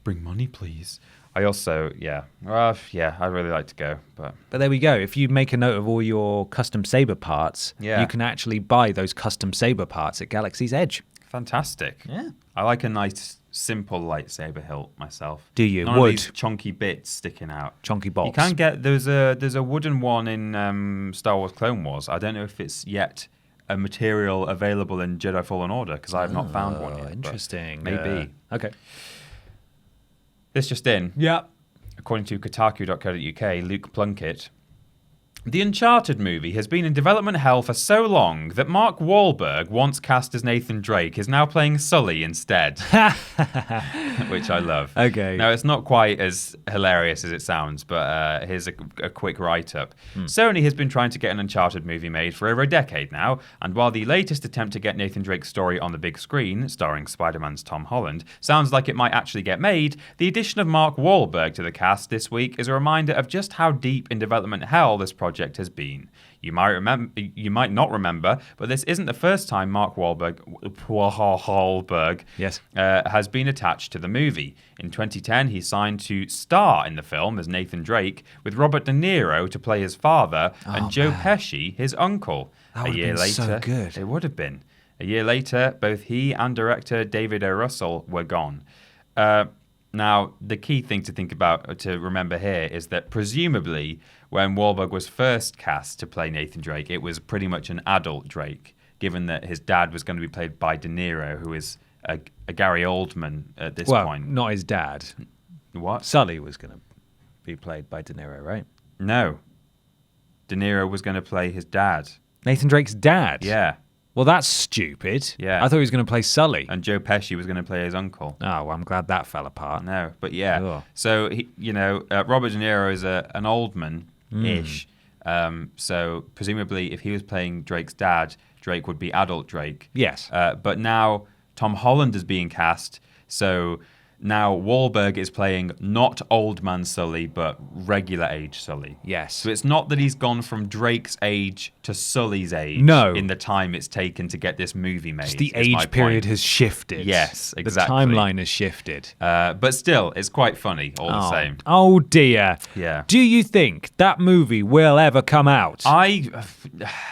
Bring money, please. I also, I'd really like to go. But there we go. If you make a note of all your custom saber parts, you can actually buy those custom saber parts at Galaxy's Edge. Fantastic. Yeah. I like a nice, simple lightsaber hilt myself. Do you? None Wood. Of these chunky bits sticking out. Chunky bolts. You can get, there's a wooden one in Star Wars Clone Wars. I don't know if it's yet a material available in Jedi Fallen Order, because I have not found one yet. Interesting. Maybe. Okay. This just in. Yeah. According to Kotaku.co.uk, Luke Plunkett, the Uncharted movie has been in development hell for so long that Mark Wahlberg, once cast as Nathan Drake, is now playing Sully instead. Which I love. Okay. Now, it's not quite as hilarious as it sounds, but here's a quick write-up. Sony has been trying to get an Uncharted movie made for over a decade now, and while the latest attempt to get Nathan Drake's story on the big screen, starring Spider-Man's Tom Holland, sounds like it might actually get made, the addition of Mark Wahlberg to the cast this week is a reminder of just how deep in development hell this project has been. You might not remember, but this isn't the first time Mark Wahlberg has been attached to the movie. In 2010, he signed to star in the film as Nathan Drake, with Robert De Niro to play his father and Joe Pesci his uncle. That would A year have been later, so good. It would have been. A year later, both he and director David O. Russell were gone. Now, the key thing to remember here is that presumably when Wahlberg was first cast to play Nathan Drake, it was pretty much an adult Drake, given that his dad was going to be played by De Niro, who is a Gary Oldman at this point. Well, not his dad. What? Sully was going to be played by De Niro, right? No. De Niro was going to play his dad. Nathan Drake's dad? Yeah. Well, that's stupid. Yeah. I thought he was going to play Sully. And Joe Pesci was going to play his uncle. Oh, well, I'm glad that fell apart. No, but yeah. Ugh. So, Robert De Niro is an Oldman-ish. So, presumably, if he was playing Drake's dad, Drake would be adult Drake. Yes. But now Tom Holland is being cast, so now Wahlberg is playing not old man Sully, but regular age Sully. Yes. So it's not that he's gone from Drake's age to Sully's age in the time it's taken to get this movie made. Just the age period has shifted. Yes, exactly. The timeline has shifted. But still, it's quite funny all the same. Oh, dear. Yeah. Do you think that movie will ever come out?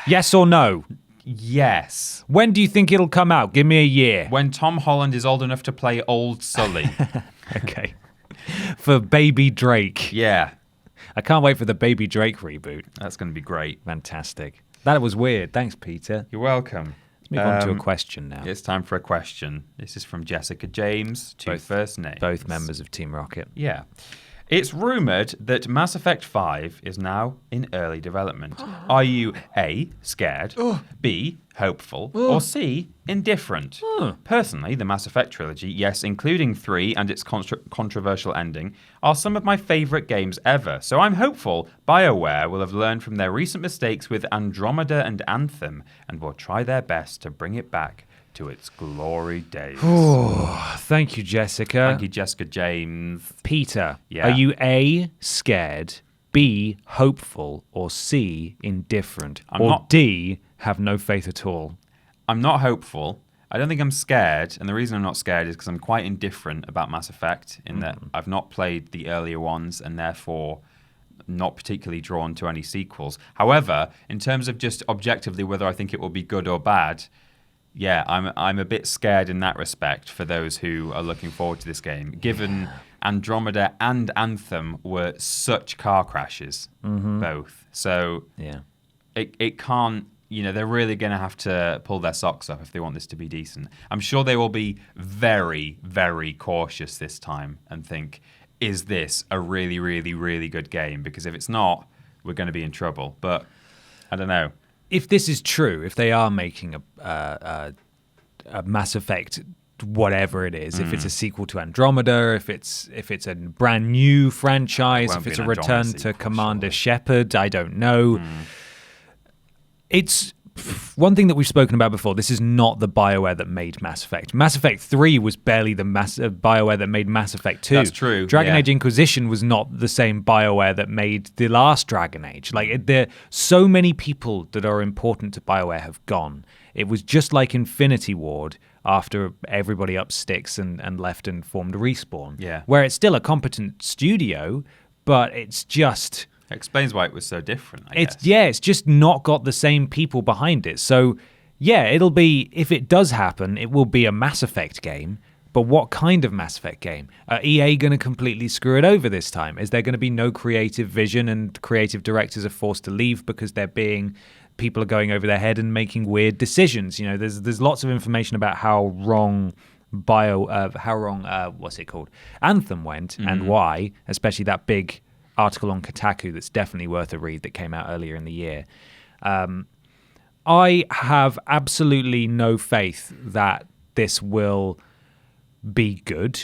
Yes or no? Yes. When do you think it'll come out? Give me a year. When Tom Holland is old enough to play old Sully. Okay. For Baby Drake. Yeah. I can't wait for the Baby Drake reboot. That's going to be great. Fantastic. That was weird. Thanks, Peter. You're welcome. Let's move on to a question now. It's time for a question. This is from Jessica James, first names. Both members of Team Rocket. Yeah. It's rumoured that Mass Effect 5 is now in early development. Are you A, scared, B, hopeful, or C, indifferent? Personally, the Mass Effect trilogy, yes, including 3 and its controversial ending, are some of my favourite games ever. So I'm hopeful BioWare will have learned from their recent mistakes with Andromeda and Anthem and will try their best to bring it back to its glory days. Oh, thank you, Jessica. Thank you, Jessica James. Peter, are you A, scared, B, hopeful, or C, indifferent, D, have no faith at all? I'm not hopeful. I don't think I'm scared, and the reason I'm not scared is because I'm quite indifferent about Mass Effect in that I've not played the earlier ones and therefore not particularly drawn to any sequels. However, in terms of just objectively whether I think it will be good or bad, yeah, I'm a bit scared in that respect for those who are looking forward to this game, given Andromeda and Anthem were such car crashes, both. So it can't, they're really going to have to pull their socks up if they want this to be decent. I'm sure they will be very, very cautious this time and think, is this a really, really, really good game? Because if it's not, we're going to be in trouble. But I don't know. If this is true, if they are making a Mass Effect, whatever it is, if it's a sequel to Andromeda, if it's a brand new franchise, if it's a return to Commander Shepard, I don't know. It's one thing that we've spoken about before. This is not the BioWare that made Mass Effect. Mass Effect 3 was barely the BioWare that made Mass Effect 2. That's true. Dragon Age Inquisition was not the same BioWare that made the last Dragon Age. There so many people that are important to BioWare have gone. It was just like Infinity Ward after everybody up sticks and left and formed Respawn. Where it's still a competent studio, but it's just... It explains why it was so different, I guess. It's just not got the same people behind it. So, it'll be, if it does happen, it will be a Mass Effect game. But what kind of Mass Effect game? Are EA going to completely screw it over this time? Is there going to be no creative vision and creative directors are forced to leave because people are going over their head and making weird decisions? There's lots of information about how wrong Anthem went and why, especially that big article on Kotaku that's definitely worth a read that came out earlier in the year. I have absolutely no faith that this will be good.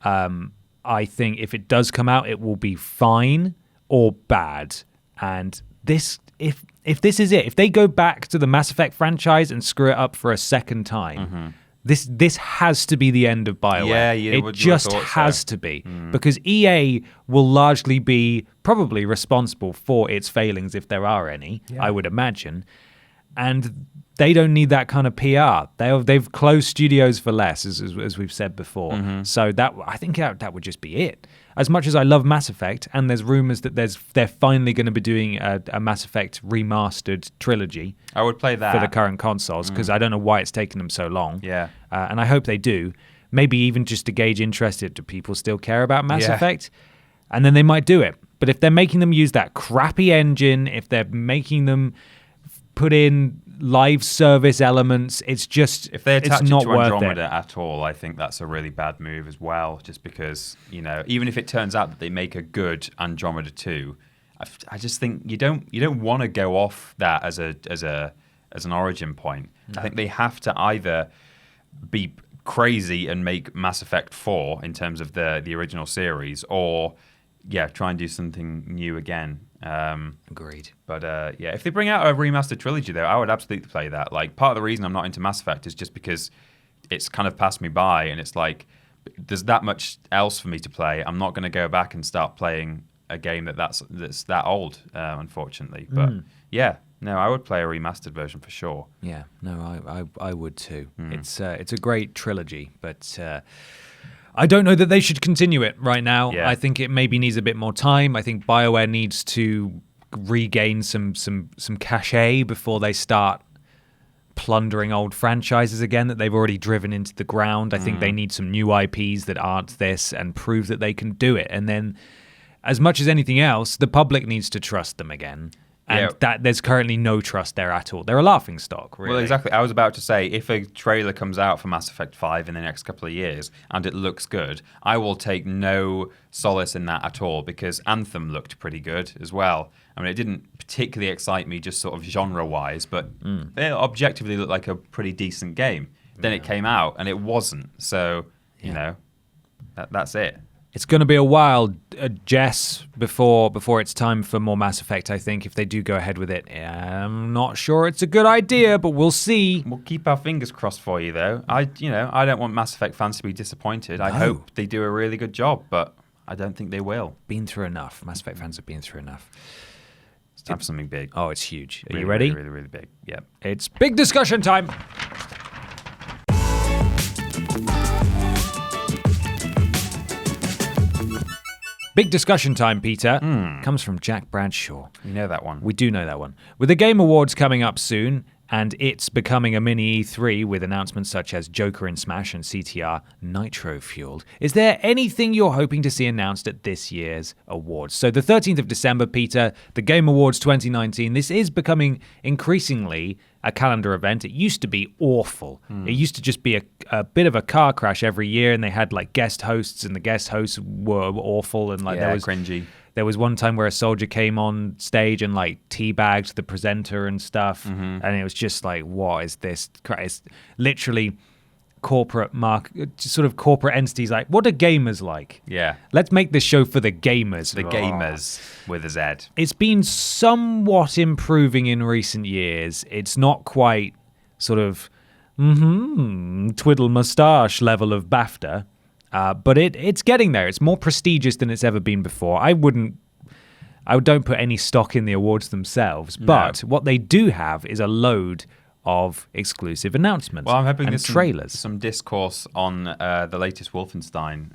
I think if it does come out, it will be fine or bad. And if this is it, if they go back to the Mass Effect franchise and screw it up for a second time, this has to be the end of BioWare. It just has to be. Because EA will largely be probably responsible for its failings if there are any, I would imagine. and they don't need that kind of PR. They've closed studios for less, as we've said before. Mm-hmm. So I think that would just be it. As much as I love Mass Effect, and there's rumors that they're finally going to be doing a Mass Effect remastered trilogy. I would play that for the current consoles, because I don't know why it's taken them so long. Yeah, and I hope they do. Maybe even just to gauge interest, do people still care about Mass Effect? And then they might do it. But if they're making them use that crappy engine, if they're making them put in live service elements, it's just if they attach it's not it to worth Andromeda it. at all, I think that's a really bad move as well. Just because even if it turns out that they make a good Andromeda 2, I just think you don't want to go off that as an origin point. No. I think they have to either be crazy and make Mass Effect 4 in terms of the original series, or try and do something new again. Agreed. But if they bring out a remastered trilogy, though, I would absolutely play that. Like, part of the reason I'm not into Mass Effect is just because it's kind of passed me by, and it's like there's that much else for me to play. I'm not going to go back and start playing a game that's that old, unfortunately. But no, I would play a remastered version for sure. Yeah, no, I would too. It's a great trilogy, but I don't know that they should continue it right now. Yeah. I think it maybe needs a bit more time. I think BioWare needs to regain some cachet before they start plundering old franchises again that they've already driven into the ground. I think they need some new IPs that aren't this and prove that they can do it. And then, as much as anything else, the public needs to trust them again. And that there's currently no trust there at all. They're a laughingstock, really. Well, exactly. I was about to say, if a trailer comes out for Mass Effect 5 in the next couple of years and it looks good, I will take no solace in that at all, because Anthem looked pretty good as well. I mean, it didn't particularly excite me just sort of genre-wise, but it objectively looked like a pretty decent game. Then it came out and it wasn't. So, that's it. It's going to be a while, Jess, before it's time for more Mass Effect, I think, if they do go ahead with it. I'm not sure it's a good idea, but we'll see. We'll keep our fingers crossed for you, though. I don't want Mass Effect fans to be disappointed. I hope they do a really good job, but I don't think they will. Been through enough. Mass Effect fans have been through enough. It's time for something big. Oh, it's huge. Are really, you ready? Really, really, really big. Yep. It's big discussion time. Big discussion time, Peter, comes from Jack Bradshaw. You know that one. We do know that one. With the Game Awards coming up soon, and it's becoming a mini E3 with announcements such as Joker in Smash and CTR nitro-fueled, is there anything you're hoping to see announced at this year's awards? So the 13th of December, Peter, the Game Awards 2019, this is becoming increasingly a calendar event. It used to be awful. It used to just be a bit of a car crash every year, and they had like guest hosts, and the guest hosts were awful, and like there was cringy. There was one time where a soldier came on stage and like teabagged the presenter and stuff, and it was just like, what is this? It's literally corporate entities like, what are gamers like? Yeah. Let's make this show for the gamers. The gamers with a Z. It's been somewhat improving in recent years. It's not quite sort of twiddle mustache level of BAFTA. But it's getting there. It's more prestigious than it's ever been before. I don't put any stock in the awards themselves, but what they do have is a load of exclusive announcements. Well, I'm hoping and there's trailers. Some discourse on the latest Wolfenstein,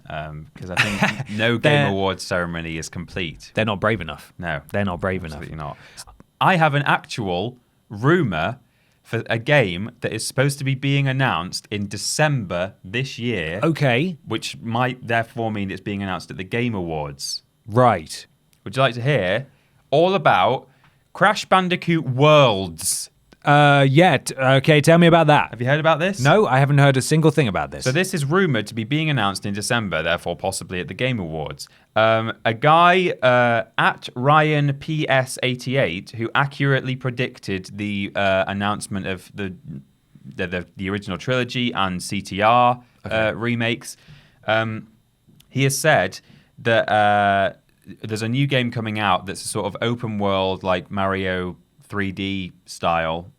because I think no Game Awards ceremony is complete. They're not brave enough. No, they're not brave absolutely enough. Not. I have an actual rumor for a game that is supposed to be being announced in December this year. Okay. Which might therefore mean it's being announced at the Game Awards. Right. Would you like to hear all about Crash Bandicoot Worlds? Okay, tell me about that. Have you heard about this? No, I haven't heard a single thing about this. So this is rumored to be being announced in December, therefore possibly at the Game Awards. A guy at Ryan PS88 who accurately predicted the announcement of the original trilogy and CTR remakes. He has said that there's a new game coming out that's a sort of open world, like Mario 3D style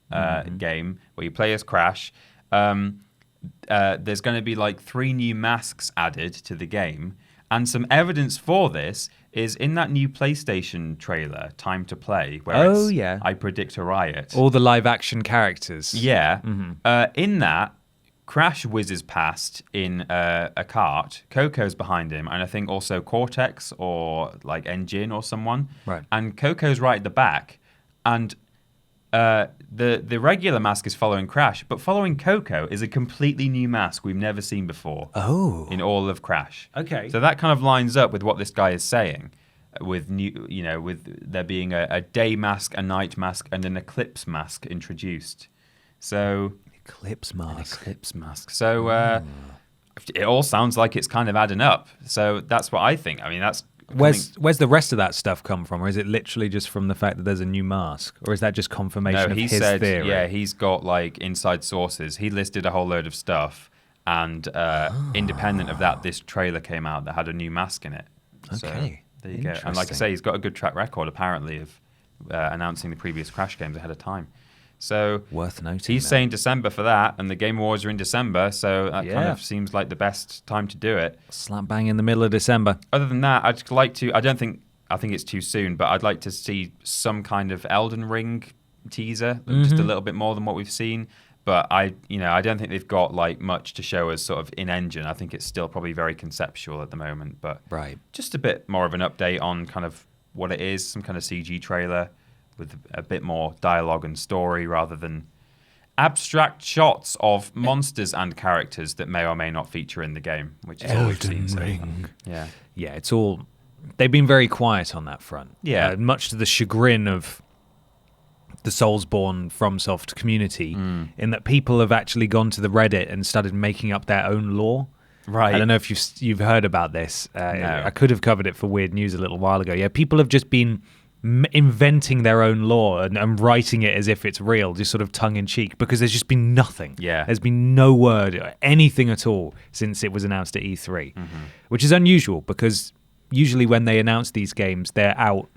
game where you play as Crash. There's going to be like 3 new masks added to the game, And some evidence for this is in that new PlayStation trailer, Time to Play, where I predict a riot. All the live-action characters. Yeah. In that, Crash whizzes past in a cart. Coco's behind him, and I think also Cortex or like Engine or someone. Right. And Coco's right at the back, and the regular mask is following Crash, but following Coco is a completely new mask we've never seen before. In all of Crash. Okay. So that kind of lines up with what this guy is saying, with with there being a day mask, a night mask, and an eclipse mask introduced. So. Eclipse mask. So it all sounds like it's kind of adding up. So that's what I think. I mean, that's... Where's the rest of that stuff come from? Or is it literally just from the fact that there's a new mask? Or is that just confirmation of his theory? Yeah, he's got like inside sources. He listed a whole load of stuff. And independent of that, this trailer came out that had a new mask in it. Okay. So there you go. And like I say, he's got a good track record, apparently, of announcing the previous Crash games ahead of time. So worth noting. He's saying December for that, and the Game Awards are in December, so that kind of seems like the best time to do it. Slap bang in the middle of December. Other than that, I'd like to. I think it's too soon, but I'd like to see some kind of Elden Ring teaser, just a little bit more than what we've seen. But I don't think they've got like much to show us sort of in engine. I think it's still probably very conceptual at the moment. But just a bit more of an update on kind of what it is, some kind of CG trailer with a bit more dialogue and story rather than abstract shots of monsters and characters that may or may not feature in the game, which is all we've seen so far. Yeah, it's all... They've been very quiet on that front. Yeah. Much to the chagrin of the Soulsborne FromSoft community, in that people have actually gone to the Reddit and started making up their own lore. Right. I don't know if you've heard about this. No. I could have covered it for Weird News a little while ago. Yeah, people have just been inventing their own lore and writing it as if it's real, just sort of tongue-in-cheek, because there's just been nothing. Yeah. There's been no word or anything at all since it was announced at E3, which is unusual because usually when they announce these games, they're out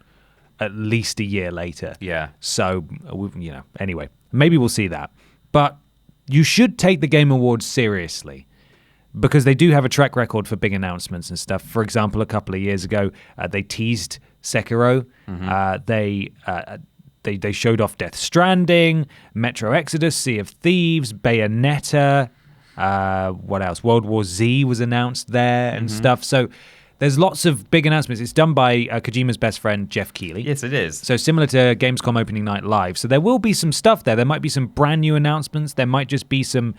at least a year later. Yeah. So, anyway, maybe we'll see that. But you should take the Game Awards seriously, because they do have a track record for big announcements and stuff. For example, a couple of years ago, they teased Sekiro. They showed off Death Stranding, Metro Exodus, Sea of Thieves, Bayonetta. What else? World War Z was announced there and stuff. So there's lots of big announcements. It's done by Kojima's best friend, Jeff Keighley. Yes, it is. So similar to Gamescom opening night live. So there will be some stuff there. There might be some brand new announcements. There might just be some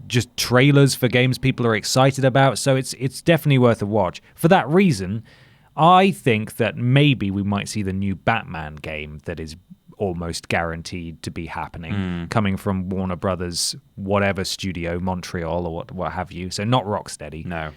just trailers for games people are excited about. So it's definitely worth a watch. For that reason, I think that maybe we might see the new Batman game that is almost guaranteed to be happening, coming from Warner Brothers, whatever studio, Montreal or what have you. So not Rocksteady. No.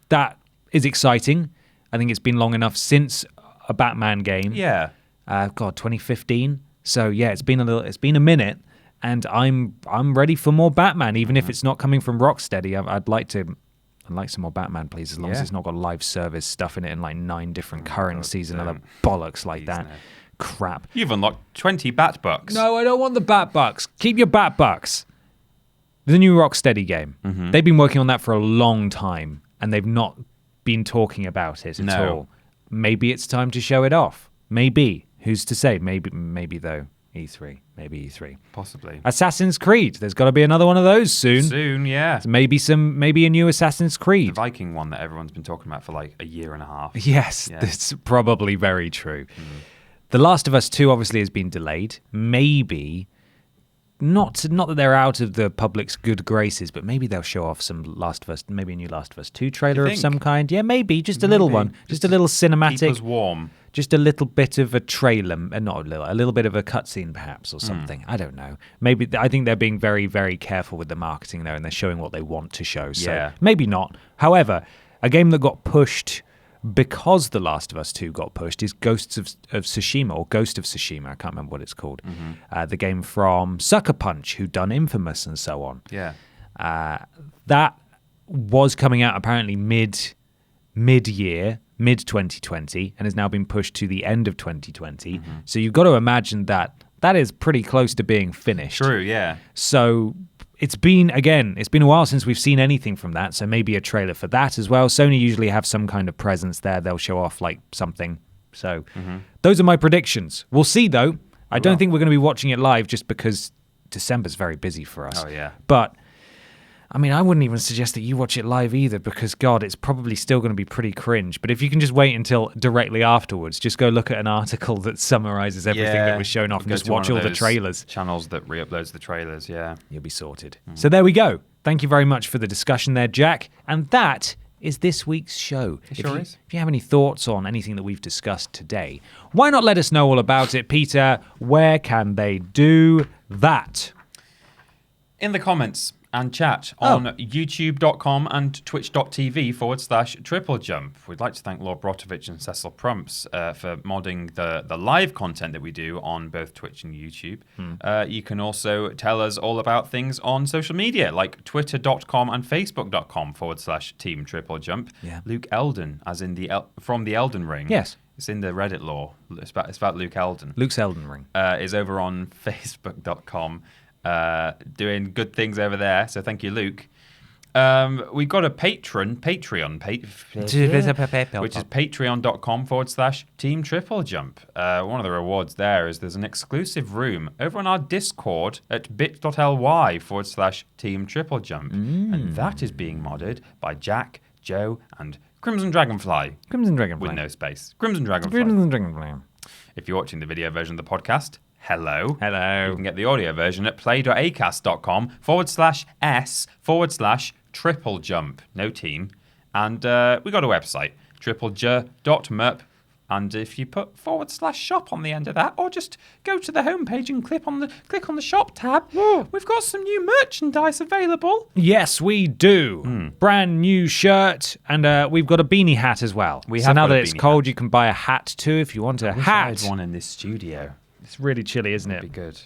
That is exciting. I think it's been long enough since a Batman game. Yeah. 2015. So yeah, it's been a minute, and I'm ready for more Batman, even if it's not coming from Rocksteady. I'd like some more Batman, please, as long as it's not got live service stuff in it and like 9 different currencies and other bollocks like that. No. Crap. You've unlocked 20 Bat-Bucks. No, I don't want the Bat-Bucks. Keep your Bat-Bucks. The new Rocksteady game. They've been working on that for a long time, and they've not been talking about it at all. Maybe it's time to show it off. Maybe. Who's to say? Maybe though. Maybe E3. Possibly. Assassin's Creed. There's got to be another one of those soon. Soon, yeah. So maybe a new Assassin's Creed. The Viking one that everyone's been talking about for like a year and a half. Yes, that's probably very true. The Last of Us 2 obviously has been delayed. Maybe, not that they're out of the public's good graces, but maybe they'll show off some Last of Us, maybe a new Last of Us 2 trailer of some kind. Yeah, maybe. Just a little one. Just a little cinematic. Keep us warm. Just a little bit of a trailer, not a little bit of a cutscene perhaps or something. I don't know. Maybe I think they're being very, very careful with the marketing there, and they're showing what they want to show. So maybe not. However, a game that got pushed because The Last of Us 2 got pushed is Ghost of Tsushima, or Ghost of Tsushima. I can't remember what it's called. The game from Sucker Punch, who done Infamous and so on. Yeah. That was coming out apparently mid-year, mid-2020, and has now been pushed to the end of 2020. So you've got to imagine that is pretty close to being finished. True, yeah. So it's been a while since we've seen anything from that, so maybe a trailer for that as well. Sony usually have some kind of presence there. They'll show off like something. So those are my predictions. We'll see, though. I don't think we're going to be watching it live just because December's very busy for us. Oh, yeah. But, I mean, I wouldn't even suggest that you watch it live either because, God, it's probably still going to be pretty cringe. But if you can just wait until directly afterwards, just go look at an article that summarizes everything that was shown off and just watch all the trailers. Channels that re-uploads the trailers, yeah. You'll be sorted. So there we go. Thank you very much for the discussion there, Jack. And that is this week's show. If you have any thoughts on anything that we've discussed today, why not let us know all about it? Peter, where can they do that? In the comments and chat on youtube.com and twitch.tv/TripleJump. We'd like to thank Lord Brotovich and Cecil Prumps for modding the live content that we do on both Twitch and YouTube. You can also tell us all about things on social media, like twitter.com and facebook.com/Team TripleJump. Yeah. Luke Eldon, as in from the Elden Ring. Yes. It's in the Reddit lore. It's about Luke Eldon. Luke's Elden Ring. Is over on facebook.com. Doing good things over there, so thank you, Luke. We've got a Patreon, which is patreon.com/Team TripleJump. One of the rewards there is there's an exclusive room over on our Discord at bit.ly/Team TripleJump, and that is being modded by Jack, Joe, and Crimson Dragonfly. With no space. Crimson Dragonfly. If you're watching the video version of the podcast, hello. You can get the audio version at play.acast.com/s/TripleJump. No team. And we got a website, triplej.merp. And if you put /shop on the end of that, or just go to the homepage and click on the shop tab, we've got some new merchandise available. Yes, we do. Brand new shirt, and we've got a beanie hat as well. So now that it's cold, you can buy a hat too if you want a hat. I had one in this studio. It's really chilly, isn't it? That'd be good.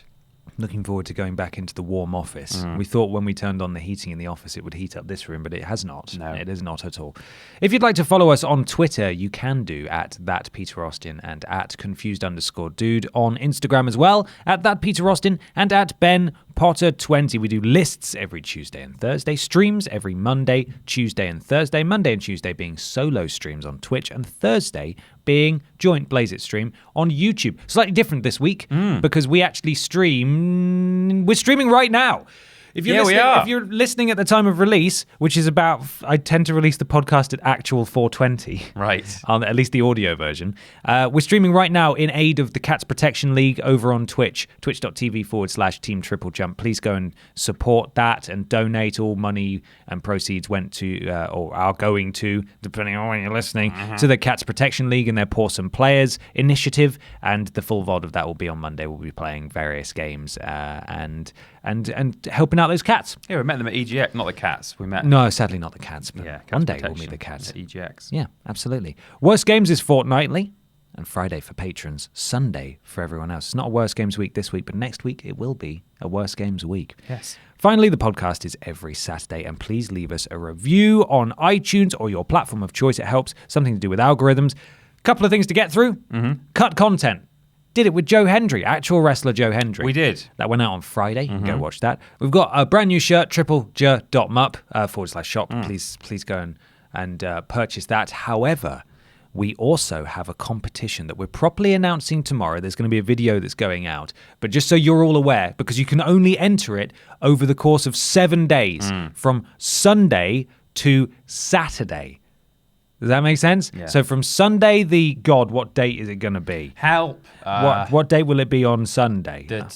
Looking forward to going back into the warm office. We thought when we turned on the heating in the office, it would heat up this room, but it has not. No. It is not at all. If you'd like to follow us on Twitter, you can do at @PeterAustin and @confused_dude on Instagram as well, at @PeterAustin and @BenPotter20. We do lists every Tuesday and Thursday, streams every Monday, Tuesday and Thursday, Monday and Tuesday being solo streams on Twitch, and Thursday being joint Blaze It stream on YouTube. Slightly different this week because we actually stream. We're streaming right now. If you're listening at the time of release, which is about, I tend to release the podcast at actual 4:20. Right. At least the audio version. We're streaming right now in aid of the Cats Protection League over on Twitch, twitch.tv/Team TripleJump. Please go and support that and donate. All money and proceeds went to, or are going to, depending on when you're listening, to the Cats Protection League and their Pawsome Players initiative. And the full VOD of that will be on Monday. We'll be playing various games and helping out those cats. Yeah, we met them at EGX, not the cats. No, sadly not the cats, but one day we'll meet the cats. At EGX. Yeah, absolutely. Worst Games is fortnightly, and Friday for patrons, Sunday for everyone else. It's not a Worst Games week this week, but next week it will be a Worst Games week. Yes. Finally, the podcast is every Saturday, and please leave us a review on iTunes or your platform of choice. It helps. Something to do with algorithms. Couple of things to get through. Cut content. Did it with Joe Hendry, actual wrestler Joe Hendry. We did. That went out on Friday. You can go watch that. We've got a brand new shirt, triplej.mup /shop. Please go and purchase that. However, we also have a competition that we're properly announcing tomorrow. There's going to be a video that's going out. But just so you're all aware, because you can only enter it over the course of 7 days, from Sunday to Saturday. Does that make sense? Yeah. So from Sunday, what date is it going to be? Help. What date will it be on Sunday? The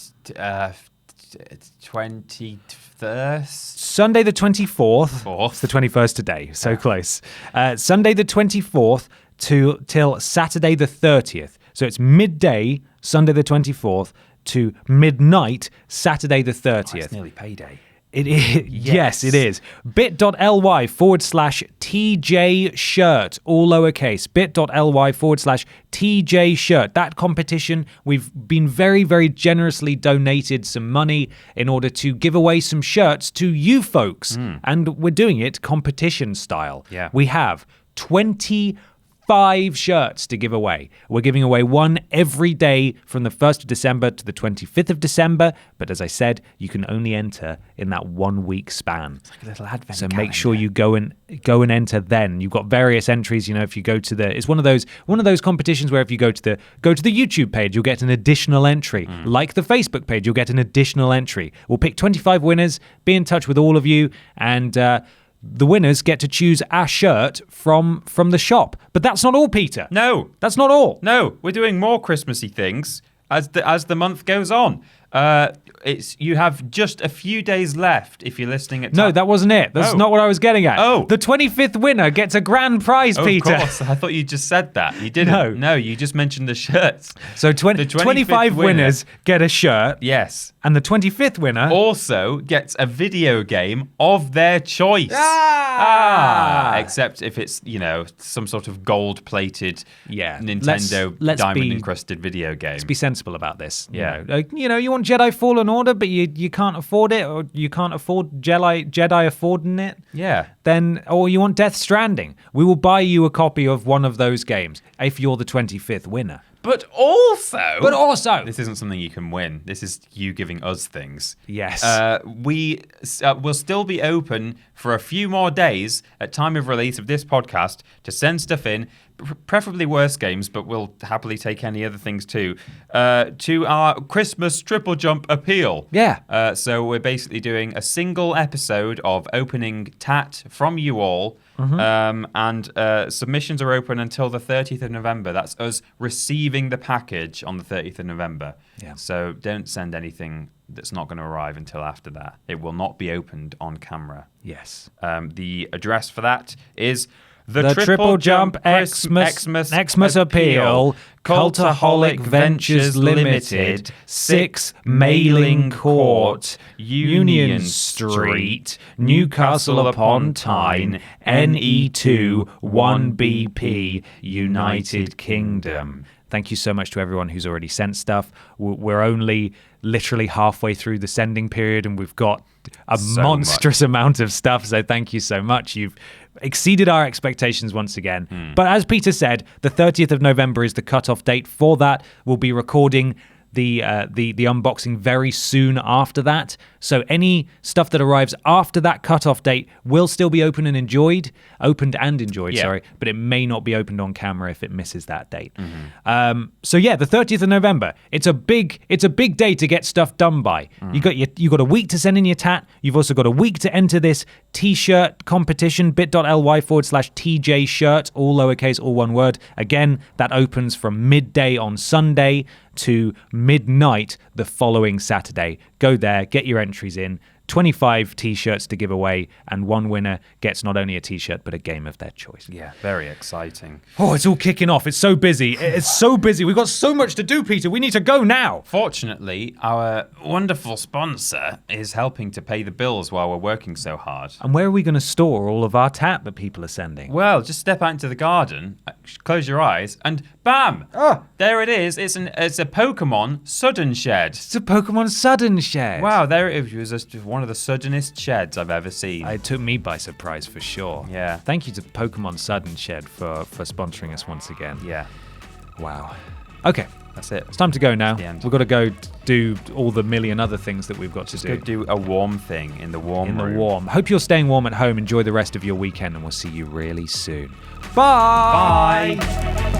21st. Sunday the 24th. It's the 21st today. So close. Sunday the 24th till Saturday the 30th. So it's midday, Sunday the 24th, to midnight, Saturday the 30th. Oh, it's nearly payday. It is. Yes, it is. bit.ly/TJ shirt, all lowercase. bit.ly/TJ shirt. That competition, we've been very, very generously donated some money in order to give away some shirts to you folks. And we're doing it competition style. Yeah. We have 25 5 shirts to give away. We're giving away one every day from the 1st of December to the 25th of December. But as I said, you can only enter in that 1 week span. It's like a little advent So calendar. make sure you go and enter then. You've got various entries, if you go to it's one of those competitions where if you go to the YouTube page, you'll get an additional entry. Like the Facebook page, you'll get an additional entry. We'll pick 25 winners, be in touch with all of you, and the winners get to choose a shirt from the shop. But that's not all, Peter. No. That's not all. No, we're doing more Christmassy things as the month goes on. You have just a few days left if you're listening at No, that wasn't it. That's not what I was getting at. Oh. The 25th winner gets a grand prize, Peter. Of course. I thought you just said that. You didn't. No, you just mentioned the shirts. So 25 winners get a shirt. Yes. And the 25th winner also gets a video game of their choice. Except if it's, some sort of gold-plated Nintendo diamond-encrusted video game. Let's be sensible about this. Yeah. You want Jedi Fallen Order, but you can't afford it, or you can't afford Jedi affording it. Yeah. Or you want Death Stranding. We will buy you a copy of one of those games if you're the 25th winner. But also, this isn't something you can win. This is you giving us things. Yes. We will still be open for a few more days at time of release of this podcast to send stuff in, preferably worse games, but we'll happily take any other things too, to our Christmas TripleJump appeal. Yeah. So we're basically doing a single episode of opening tat from you all. And submissions are open until the 30th of November. That's us receiving the package on the 30th of November. Yeah. So don't send anything that's not going to arrive until after that. It will not be opened on camera. Yes. The address for that is the TripleJump Xmas Appeal, Cultaholic Ventures Limited, 6 Mailing Court, Union Street, Newcastle upon Tyne, NE2 1BP, United Kingdom. Thank you so much to everyone who's already sent stuff. We're only literally halfway through the sending period, and we've got a monstrous amount of stuff. So thank you so much. You've exceeded our expectations once again. But as Peter said, the 30th of November is the cutoff date for that. We'll be recording the unboxing very soon after that. So any stuff that arrives after that cutoff date will still be opened and enjoyed, sorry, but it may not be opened on camera if it misses that date. So yeah, the 30th of November. It's a big day to get stuff done by. You got a week to send in your tat. You've also got a week to enter this t-shirt competition, bit.ly/TJ shirt, all lowercase, all one word. Again, that opens from midday on Sunday to midnight the following Saturday. Go there, get your entries in. 25 t-shirts to give away, and one winner gets not only a t-shirt but a game of their choice. Yeah, very exciting. Oh, it's all kicking off. It's so busy. We've got so much to do, Peter. We need to go now. Fortunately, our wonderful sponsor is helping to pay the bills while we're working so hard. And where are we going to store all of our tat that people are sending? Well, just step out into the garden, close your eyes, and bam! There it is. It's a Pokemon sudden shed. It's a Pokemon sudden shed. Wow, there it was. Just one of the suddenest sheds I've ever seen. It took me by surprise for sure. Yeah. Thank you to Pokemon Sudden Shed for sponsoring us once again. Yeah. Wow. Okay. That's it. It's time to go now. We've got to go do all the million other things that we've got to do. Go do a warm thing in the warm room. Hope you're staying warm at home. Enjoy the rest of your weekend, and we'll see you really soon. Bye. Bye.